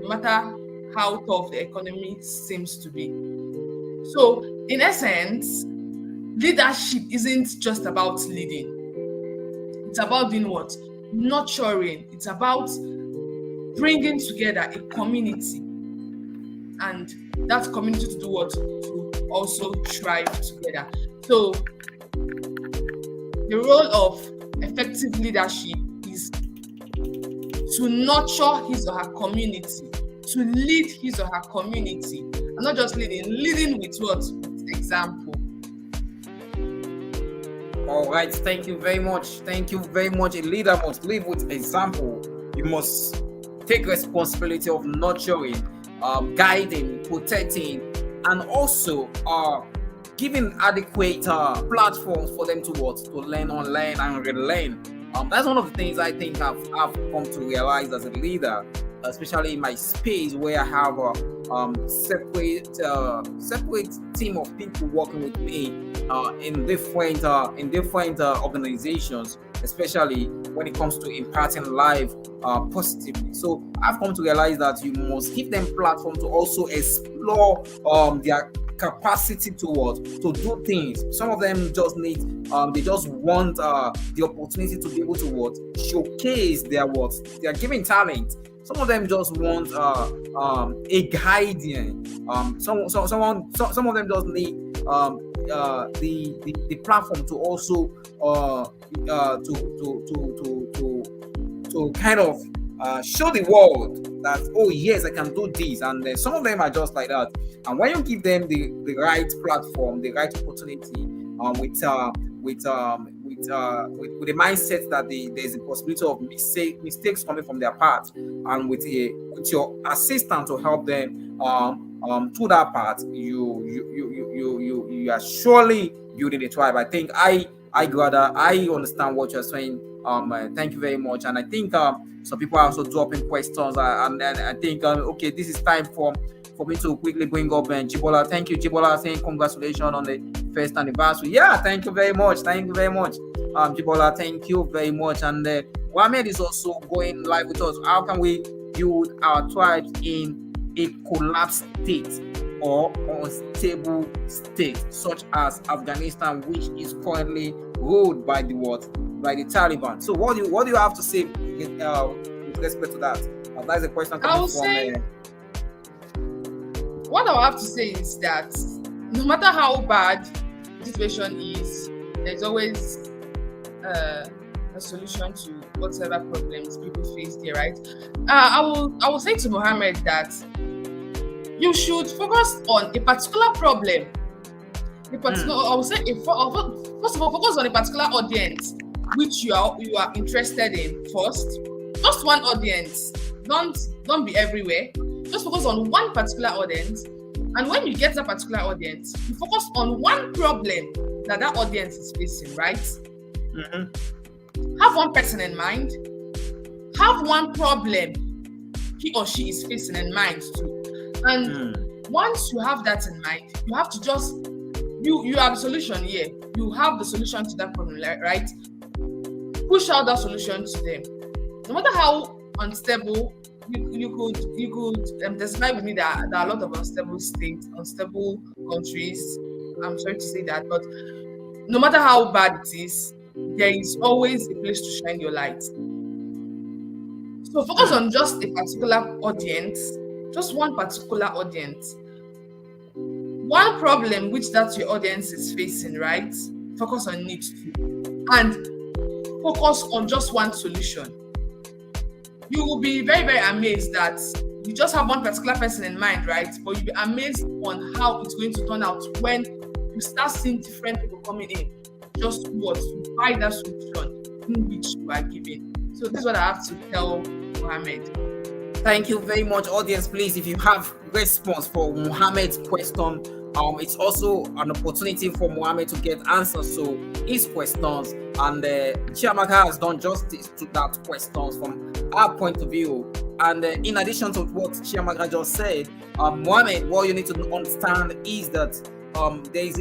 no matter how tough the economy seems to be. So, in essence, leadership isn't just about leading. It's about doing what? Nurturing. It's about bringing together a community, and that community to do what? To also thrive together. So the role of effective leadership is to nurture his or her community, to lead his or her community, and not just leading with what? With example. All right, thank you very much. Thank you very much. A leader must live with example. You must take responsibility of nurturing, guiding, protecting, and also giving adequate platforms for them to what? To learn, unlearn, and relearn. That's one of the things I think I've come to realize as a leader, especially in my space where I have a separate team of people working with me in different organizations, especially when it comes to imparting life positively. So I've come to realize that you must give them platform to also explore their capacity to do things. Some of them just need they just want the opportunity to be able to showcase their given talent. Some of them just want a guidance. Some of them just need the platform to also to kind of show the world that, oh yes, I can do this. And some of them are just like that. And when you give them the right platform, the right opportunity, with the mindset that there's a possibility of mistakes coming from their part, and with your assistant to help them to that part, you are surely building a tribe. I think I understand what you're saying. Thank you very much. And I think some people are also dropping questions, and I think okay, this is time for me to quickly bring up Jibola. Thank you, Jibola, saying congratulations on the first anniversary. Yeah, thank you very much. Jibola, thank you very much. And Mohammed is also going live with us. How can we build our tribes in a collapsed state or unstable state, such as Afghanistan, which is currently ruled by the Taliban? So what do you have to say with respect to that? That's a question coming from. What I have to say is that no matter how bad the situation is, there's always a solution to whatever problems people face there, right? I will say to Mohammed that you should focus on a particular problem. I will say first of all, focus on a particular audience which you are interested in first. Just one audience. Don't be everywhere. Just focus on one particular audience, and when you get that particular audience, you focus on one problem that audience is facing, right? Mm-hmm. Have one person in mind. Have one problem he or she is facing in mind too. And once you have that in mind, you have to just you have a solution here. You have the solution to that problem, right? Push out that solution to them. No matter how unstable. You could describe with me that there are a lot of unstable states, unstable countries. I'm sorry to say that, but no matter how bad it is, there is always a place to shine your light. So focus on just a particular audience, just one particular audience. One problem which that your audience is facing, right? Focus on it too. And focus on just one solution. You will be very, very amazed that you just have one particular person in mind, right? But you'll be amazed on how it's going to turn out when you start seeing different people coming in. Just to buy that solution in which you are giving. So this is what I have to tell Mohammed. Thank you very much, audience. Please, if you have response for Mohammed's question, it's also an opportunity for Mohammed to get answers to his questions. And Chiamaka has done justice to that questions from our point of view. And in addition to what Chiamaka just said, Mohammed, what you need to understand is that there is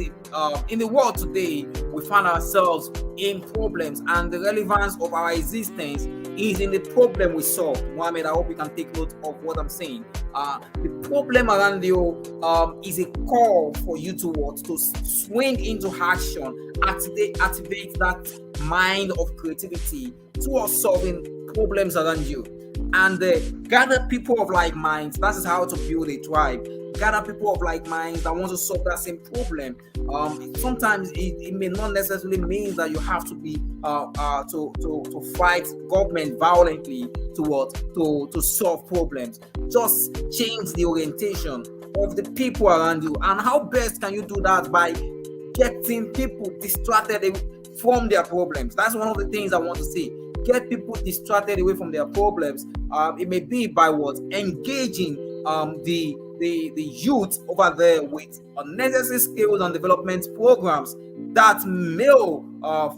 in the world today, we find ourselves in problems, and the relevance of our existence is in the problem we solve. Mohammed, I hope you can take note of what I'm saying. The problem around you is a call for you to what? To swing into action, activate that mind of creativity towards solving problems around you, and gather people of like minds. That is how to build a tribe. Gather people of like minds that want to solve that same problem. Sometimes it may not necessarily mean that you have to be to fight government violently to what to solve problems. Just change the orientation of the people around you. And how best can you do that? By getting people distracted from their problems. That's one of the things I want to say. Get people distracted away from their problems. It may be by what? Engaging the youth over there with unnecessary skills and development programs that may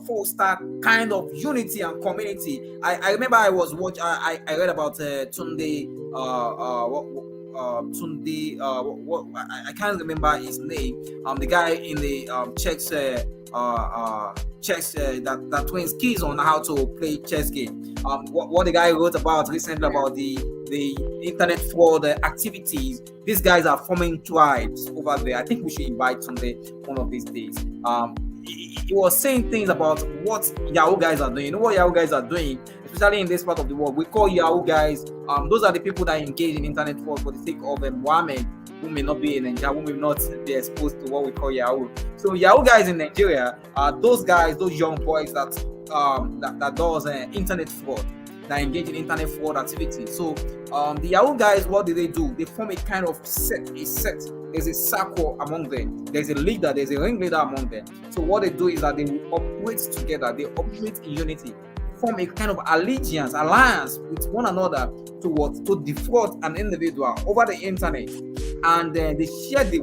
foster kind of unity and community. I remember I was I read about Tunde Tunde I can't remember his name. The guy in the chess that trains kids on how to play chess game. What the guy wrote about recently about the internet fraud activities. These guys are forming tribes over there. I think we should invite Sunday one of these days. He was saying things about what Yahoo guys are doing. You know what Yahoo guys are doing, especially in this part of the world. We call Yahoo guys. Those are the people that engage in internet fraud for the sake of Mohammed, who may not be in Nigeria, who may not be exposed to what we call Yahoo. So Yahoo guys in Nigeria are those guys, those young boys that does internet fraud, that engage in internet fraud activity. So the Yahoo guys, what do? They form a kind of set. There's a circle among them. There's a leader, there's a ringleader among them. So what they do is that they will operate together, they operate in unity, form a kind of alliance with one another to defraud an individual over the internet, and they share the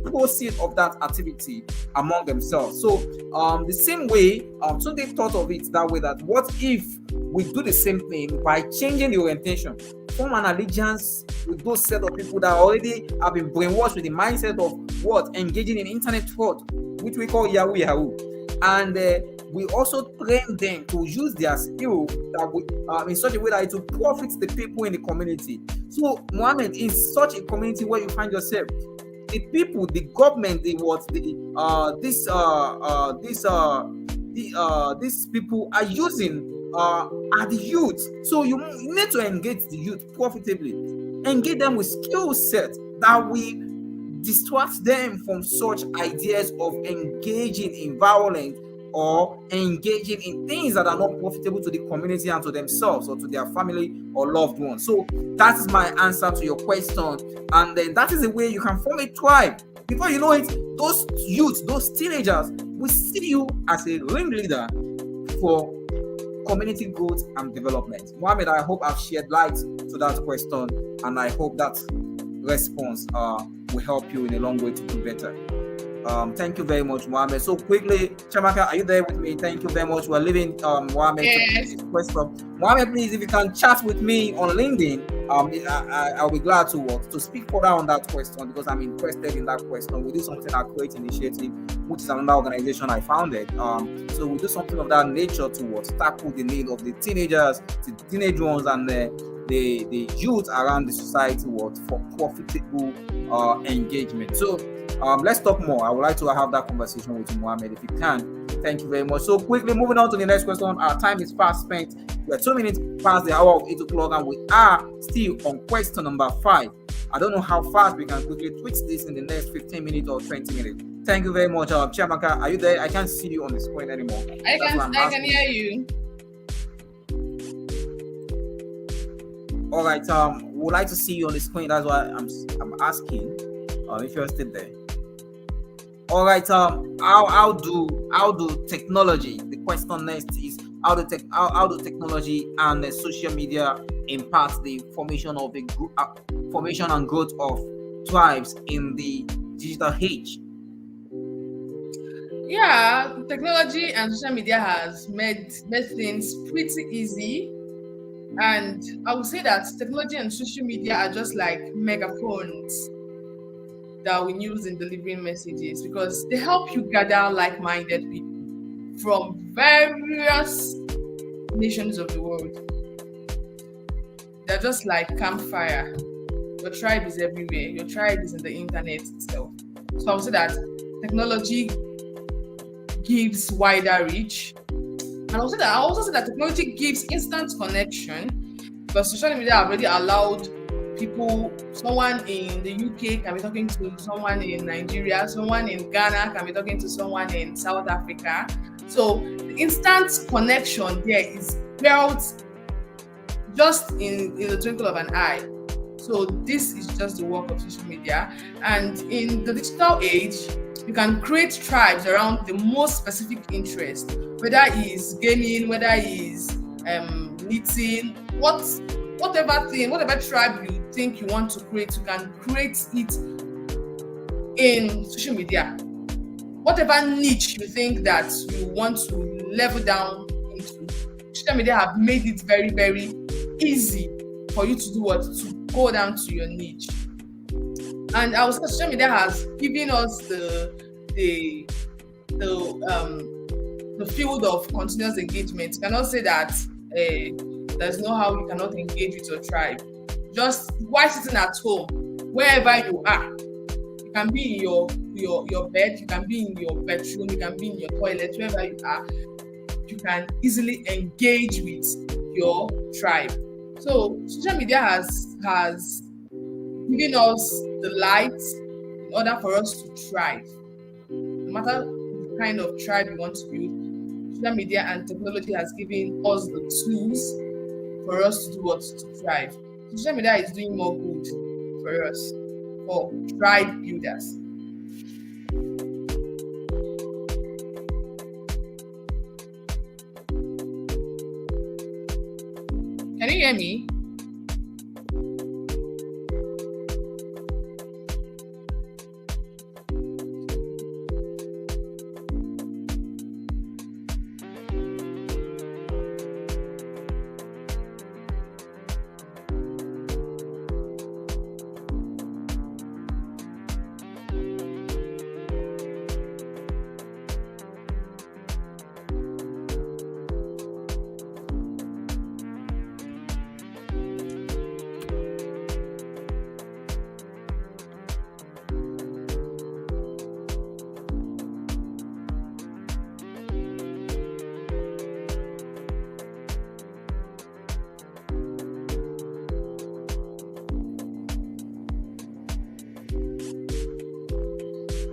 proceeds of that activity among themselves. So the same way, so they thought of it that way, that what if we do the same thing by changing the orientation, form an allegiance with those set of people that already have been brainwashed with the mindset of what? Engaging in internet fraud, which we call Yahoo. And we also train them to use their skill in such a way that it will profit the people in the community. So, Mohammed, in such a community where you find yourself, the people, the government, these people are using are the youth. So you need to engage the youth profitably, engage them with skill sets that will distract them from such ideas of engaging in violence or engaging in things that are not profitable to the community and to themselves or to their family or loved ones. So that is my answer to your question. And then that is the way you can form a tribe. Before you know it, those youths, those teenagers will see you as a ringleader for community growth and development. Mohammed, I hope I've shed light to that question, and I hope that response will help you in a long way to do better. Thank you very much, Mohammed. So quickly, Chiamaka, are you there with me? Thank you very much. We're leaving Mohammed to question. Mohammed, please, if you can chat with me on LinkedIn, I'll be glad to speak further on that question, because I'm interested in that question. We do something at Create Initiative, which is another organization I founded. So we do something of that nature to tackle the need of the teenagers, the teenage ones, and the youth around the society for profitable engagement. So let's talk more. I would like to have that conversation with you, Mohammed, if you can. Thank you very much. So quickly moving on to the next question. Our time is fast spent. We're 2 minutes past the hour of 8 o'clock, and we are still on question number 5. I don't know how fast we can quickly twitch this in the next 15 minutes or 20 minutes. Thank you very much. Chiamaka, are you there? I can't see you on the screen anymore. I can hear you. All right. Would like to see you on the screen. That's why I'm asking if you're still there. All right. How do technology? The question next is how do technology and social media impact the formation of formation and growth of tribes in the digital age? Yeah, technology and social media has made things pretty easy. And I would say that technology and social media are just like megaphones. that we use in delivering messages, because they help you gather like-minded people from various nations of the world. They're just like campfire. Your tribe is everywhere. Your tribe is in the internet itself. So I would say that technology gives wider reach. And I also say that technology gives instant connection, because social media have already allowed people, someone in the UK can be talking to someone in Nigeria, someone in Ghana can be talking to someone in South Africa. So the instant connection there is built just in the twinkle of an eye. So this is just the work of social media. And in the digital age, you can create tribes around the most specific interest, whether it's gaming, whether it's knitting, whatever tribe you think you want to create, you can create it in social media. Whatever niche you think that you want to level down into, social media have made it very, very easy for you to do what? To go down to your niche. And I would say social media has given us the field of continuous engagement. You cannot say that there's no how you cannot engage with your tribe. Just while sitting at home, wherever you are, you can be in your bed, you can be in your bedroom, you can be in your toilet, wherever you are, you can easily engage with your tribe. So social media has given us the light in order for us to thrive. No matter the kind of tribe you want to build, social media and technology has given us the tools for us to do what? To thrive. Social media is doing more good for us, for tribe builders. Can you hear me?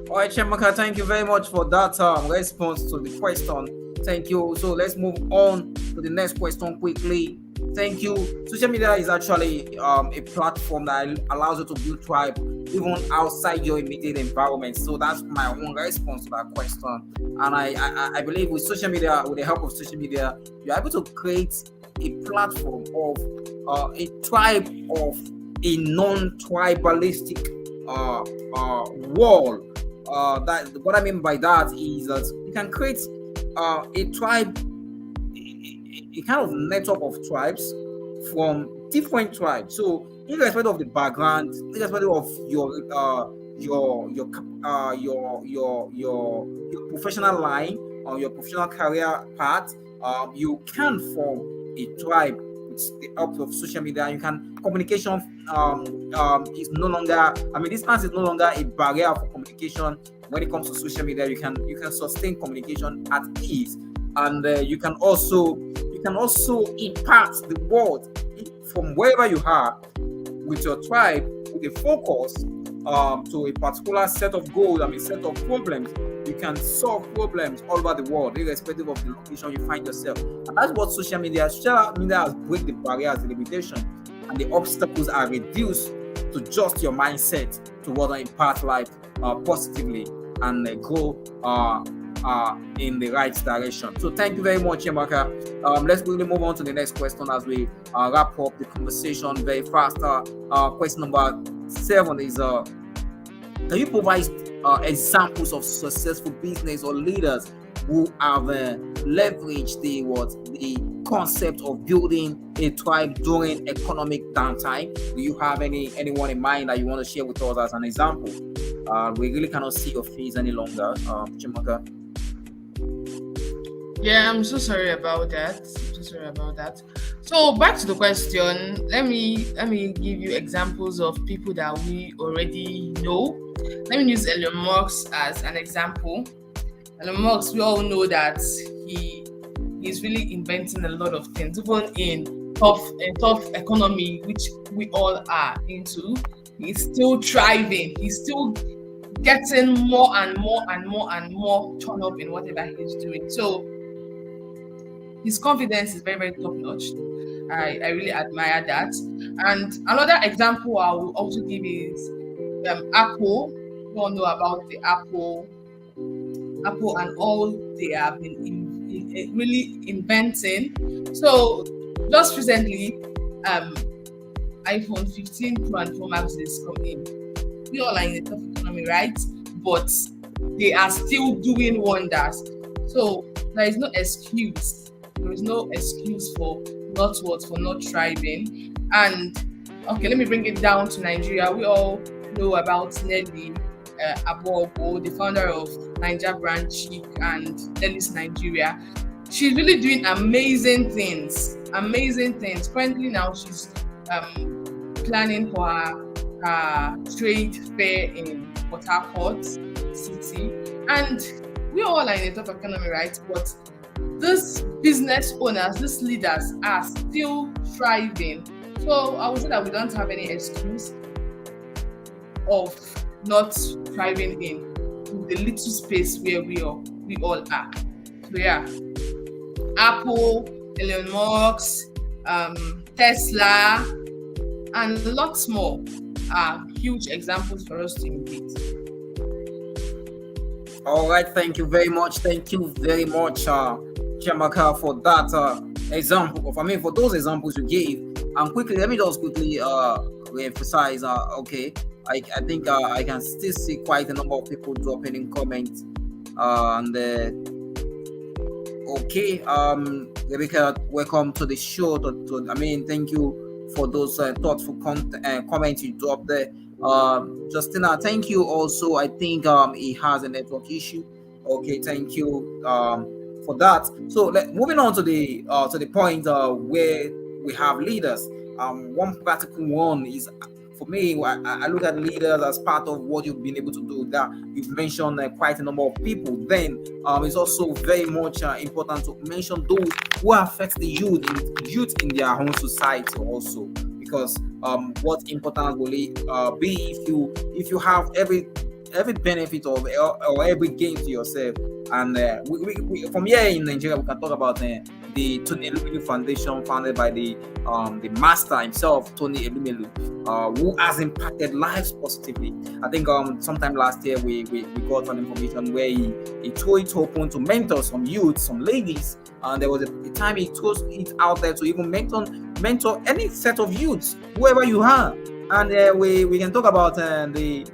All right, Chiamaka, thank you very much for that response to the question. Thank you. So let's move on to the next question quickly. Thank you. Social media is actually a platform that allows you to build tribe even outside your immediate environment. So that's my own response to that question. And I believe with social media, with the help of social media, you're able to create a platform of a tribe of a non-tribalistic world. That what I mean by that is that you can create a tribe, a kind of network of tribes from different tribes. So, irrespective of the background, irrespective of your professional line or your professional career path, you can form a tribe with the help of social media. You can communication is no longer. I mean, distance is no longer a barrier for communication. When it comes to social media, you can sustain communication at ease, and you can also impact the world from wherever you are with your tribe with a focus to a particular set of goals. I mean, set of problems. You can solve problems all over the world, irrespective of the location you find yourself. And that's what social media has break the barriers, the limitation, and the obstacles are reduced to just your mindset to what impact life positively and go in the right direction. So thank you very much, Chiamaka. Let's quickly move on to the next question as we wrap up the conversation very fast. Question number 7 is can you provide examples of successful business or leaders who have leveraged the concept of building a tribe during economic downtime? Do you have anyone in mind that you want to share with us as an example? We really cannot see your face any longer, Chiamaka. Yeah, I'm so sorry about that. I'm so sorry about that. So back to the question. Let me give you examples of people that we already know. Let me use Elon Musk as an example. Elon Musk, we all know that he's really inventing a lot of things, even in tough economy, which we all are into. He's still thriving. He's still getting more and more and more and more turn up in whatever he's doing. So his confidence is very, very top notch. I really admire that. And another example I will also give is Apple. We all know about the Apple and all they have been really inventing. So just recently, iPhone 15 Pro and Pro Max is coming. We all are in a tough economy, right? But they are still doing wonders. So there is no excuse. There is no excuse for not thriving. And okay, let me bring it down to Nigeria. We all know about Nelly Abogo, the founder of Niger Branch and Nelly's Nigeria. She's really doing amazing things. Amazing things. Currently now she's planning for her trade fair in Port Harcourt City. And we all are in a tough economy, right? But these business owners, these leaders are still thriving. So I would say that we don't have any excuse of not thriving in the little space where we all are. So yeah, Apple, Elon Musk, Tesla, and lots more are huge examples for us to imitate. All right, thank you very much. Thank you very much, Chiamaka, for that example. For those examples you gave. And quickly, let me just quickly re-emphasize. Okay, I think I can still see quite a number of people dropping in comments. Okay, Rebecca, welcome to the show. Thank you for those thoughtful comments you dropped there. Justina, thank you also. I think he has a network issue. Okay, thank you for that. So moving on to the point where we have leaders. One practical one is, for me, I look at leaders as part of what you've been able to do. That you've mentioned quite a number of people. Then it's also very much important to mention those who affect the youth in their own society also, because what importance will it be if you have every benefit of or every gain to yourself. And we from here in Nigeria, we can talk about the Tony Elumelu Foundation, founded by the master himself, Tony Elumelu, who has impacted lives positively. I think sometime last year we got an information where he threw it open to mentor some youth, some ladies, and there was a time he threw it out there to even mentor any set of youths, whoever you are. And we can talk about the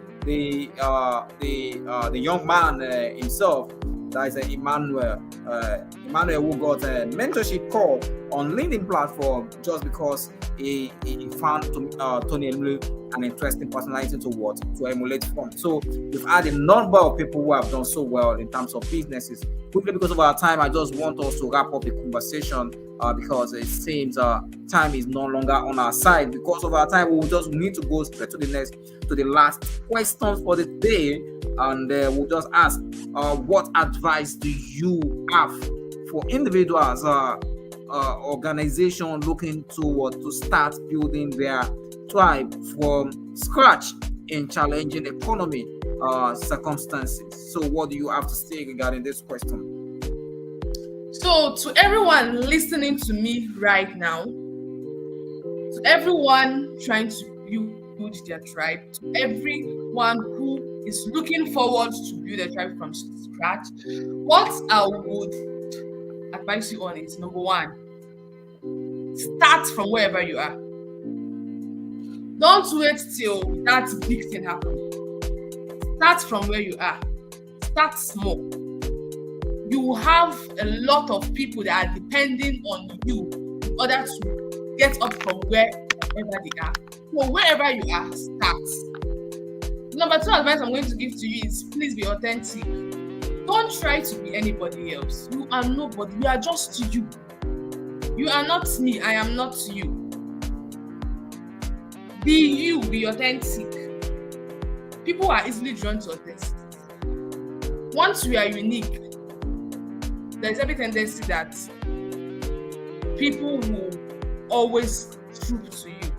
young man himself. That is Emmanuel, who got a mentorship call on LinkedIn platform just because he found Tony Elumelu an interesting personality to emulate from. So we've had a number of people who have done so well in terms of businesses. Quickly, because of our time, I just want us to wrap up the conversation because it seems time is no longer on our side. Because of our time, we will just need to go straight to the last questions for the day. And we'll just ask, what advice do you have for individuals, organization looking to start building their tribe from scratch in challenging economy circumstances? So what do you have to say regarding this question? So to everyone listening to me right now, to everyone trying to build their tribe, to everyone who is looking forward to build a tribe from scratch, what I would advise you on is, number one, start from wherever you are. Don't wait till that big thing happens. Start from where you are. Start small. You will have a lot of people that are depending on you in order to get up from wherever they are. So wherever you are, start. number 2 advice I'm going to give to you is please be authentic. Don't try to be anybody else. You are nobody. You are just you. You are not me. I am not you. Be you. Be authentic. People are easily drawn to authenticity. Once you are unique, there's every tendency that people will always troop to you.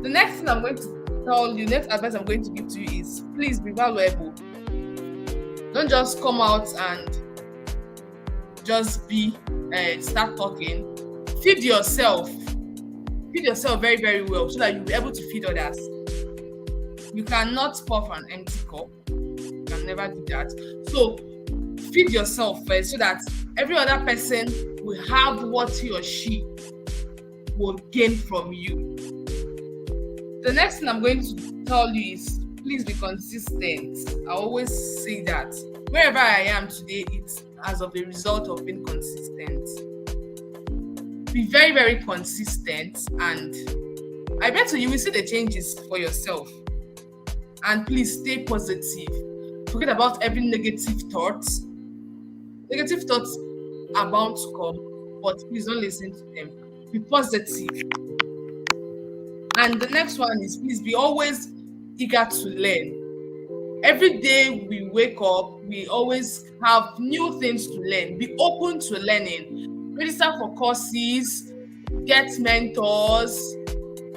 The next thing I'm going to tell you, next advice I'm going to give to you is please be valuable. Don't just come out and just start talking. Feed yourself. Feed yourself very, very well so that you'll be able to feed others. You cannot pour from an empty cup. You can never do that. So feed yourself first so that every other person will have what he or she will gain from you. The next thing I'm going to tell you is please be consistent. I always say that wherever I am today, it's as of a result of being consistent. Be very, very consistent, and I bet you will see the changes for yourself. And please stay positive. Forget about every negative thought. Negative thoughts are bound to come, but please don't listen to them. Be positive. And the next one is please be always eager to learn. Every day we wake up, we always have new things to learn. Be open to learning. Register for courses, get mentors,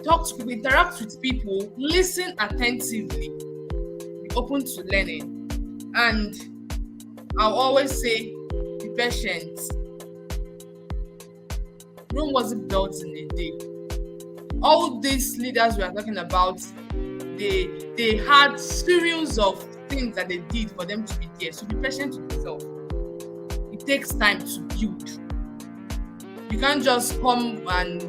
talk to people, interact with people, listen attentively. Be open to learning. And I'll always say, be patient. Rome wasn't built in a day. All these leaders we are talking about, they had series of things that they did for them to be there. So be patient with yourself. It takes time to build. You can't just come and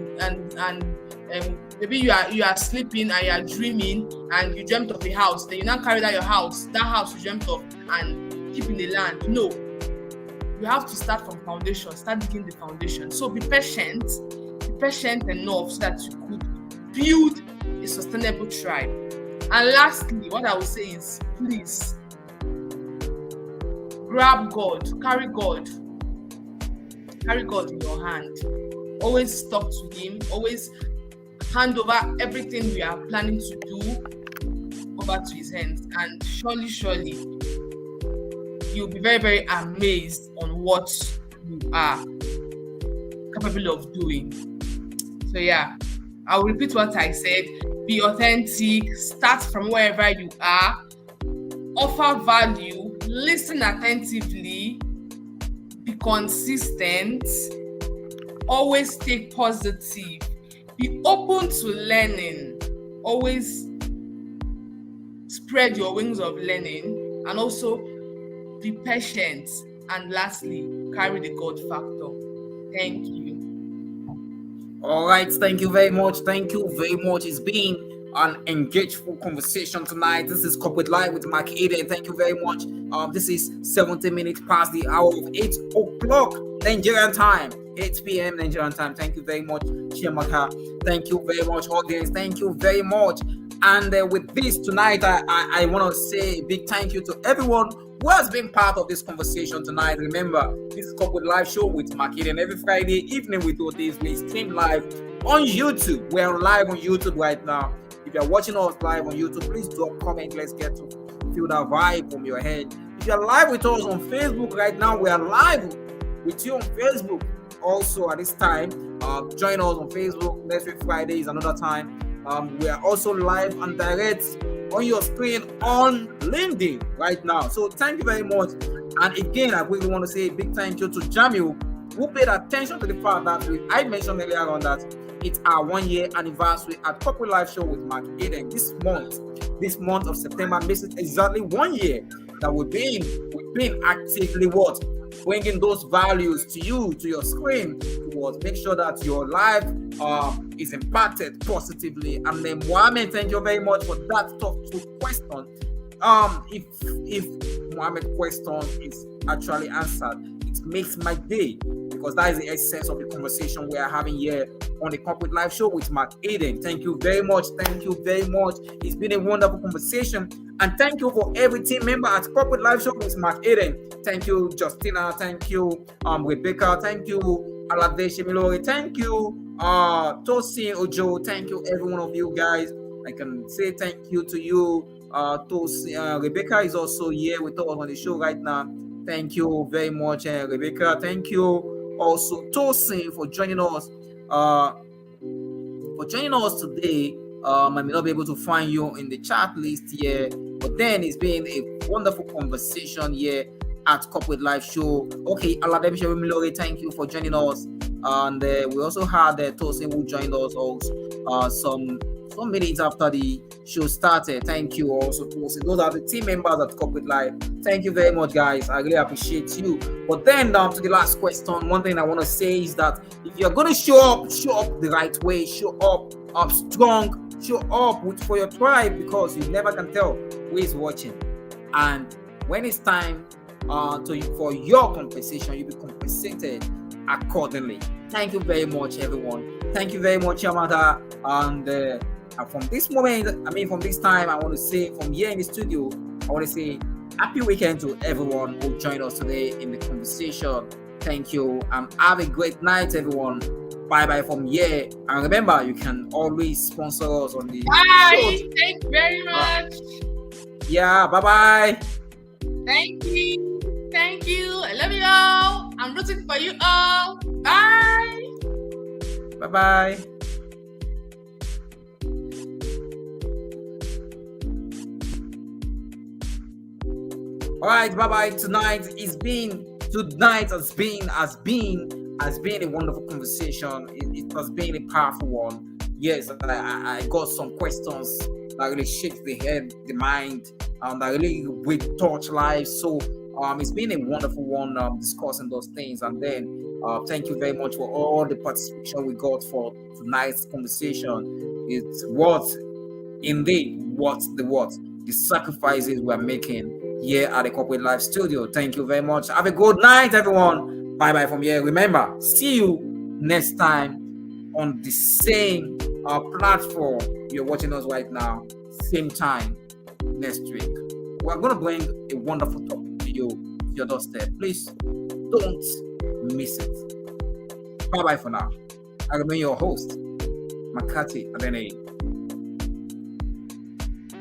maybe you are sleeping and you are dreaming and you dreamt of a house. Then you now carry that house you dreamt of, and keep in the land. No. You have to start from foundation. Start digging the foundation. So be patient. Be patient enough so that you could build a sustainable tribe. And lastly, what I will say is, please grab God, carry God in your hand. Always talk to Him. Always hand over everything we are planning to do over to His hands. And surely, you'll be very, very amazed on what you are capable of doing. So yeah, I'll repeat what I said. Be authentic, start from wherever you are, offer value, listen attentively, be consistent, always stay positive, be open to learning, always spread your wings of learning, and also be patient, and lastly, carry the God factor. Thank you. All right, thank you very much. It's been an engageful conversation tonight. This is Corporate Live with McAden. Thank you very much. This is 70 minutes past the hour of 8 o'clock Nigerian time, 8 p.m. Nigerian time. Thank you very much, Chiamaka. Thank you very much, audience. Thank you very much. And with this tonight, I want to say a big thank you to everyone who has been part of this conversation tonight. Remember, this is Corporate Live Show with McAden. Every Friday evening we do this. We stream live on YouTube. We're live on YouTube right now. If you're watching us live on YouTube, please drop a comment. Let's get to feel that vibe from your head. If you're live with us on Facebook right now, we are live with you on Facebook. Also at this time, join us on Facebook. Next week Friday is another time. We are also live and direct on your screen on LinkedIn right now. So thank you very much. And again, I really want to say a big thank you to Jamil, who paid attention to the fact that I mentioned earlier on that it's our 1 year anniversary at Corporate Live Show with McAden. This month of September makes it exactly 1 year that we've been actively bringing those values to you, to your screen, towards make sure that your life is impacted positively. And then Mohammed, thank you very much for that thoughtful question. If Mohammed's question is actually answered, it makes my day, because that is the essence of the conversation we are having here on the Corporate Live Show with McAden. Thank you very much. It's been a wonderful conversation. And thank you for every team member at Corporate Live Show. Miss McAden. Thank you, Justina. Thank you, Rebecca. Thank you, Alade Shemilori. Thank you, Tosin Ojo. Thank you, every one of you guys. I can say thank you to you. Rebecca is also here with us on the show right now. Thank you very much, Rebecca. Thank you also, Tosin, for joining us. Today. I may not be able to find you in the chat list here, but then it's been a wonderful conversation here at Corporate Live Show. Okay, Aladem Shewimilore, thank you for joining us. And we also had Tosin who joined us also some minutes after the show started. Thank you also, Tosin. Those are the team members at Corporate Live. Thank you very much, guys. I really appreciate you. But then down to the last question, one thing I want to say is that if you're going to show up the right way, show up strong, show up for your tribe, because you never can tell who is watching. And when it's time for your compensation, you'll be compensated accordingly. Thank you very much, everyone. Thank you very much, Chiamaka. And from this moment, from this time, I want to say, from here in the studio, I want to say happy weekend to everyone who joined us today in the conversation. Thank you, and have a great night, everyone. Bye from here. And remember, you can always sponsor us on the show. Thank you very much. Yeah, bye. Thank you. I love you all. I'm rooting for you all. Bye. Bye. All right, bye. Tonight has been a wonderful conversation. It has been a powerful one. Yes, I got some questions that really shake the head, the mind, that really will touch lives. So it's been a wonderful one discussing those things. And then thank you very much for all the participation we got for tonight's conversation. It's the sacrifices we're making here at the Corporate Live Studio. Thank you very much. Have a good night, everyone. Bye from here. Remember, see you next time on the same platform you're watching us right now, same time next week. We're going to bring a wonderful topic to you, your doorstep. Please don't miss it. Bye for now. I remain your host, Macarthy Adeniyi.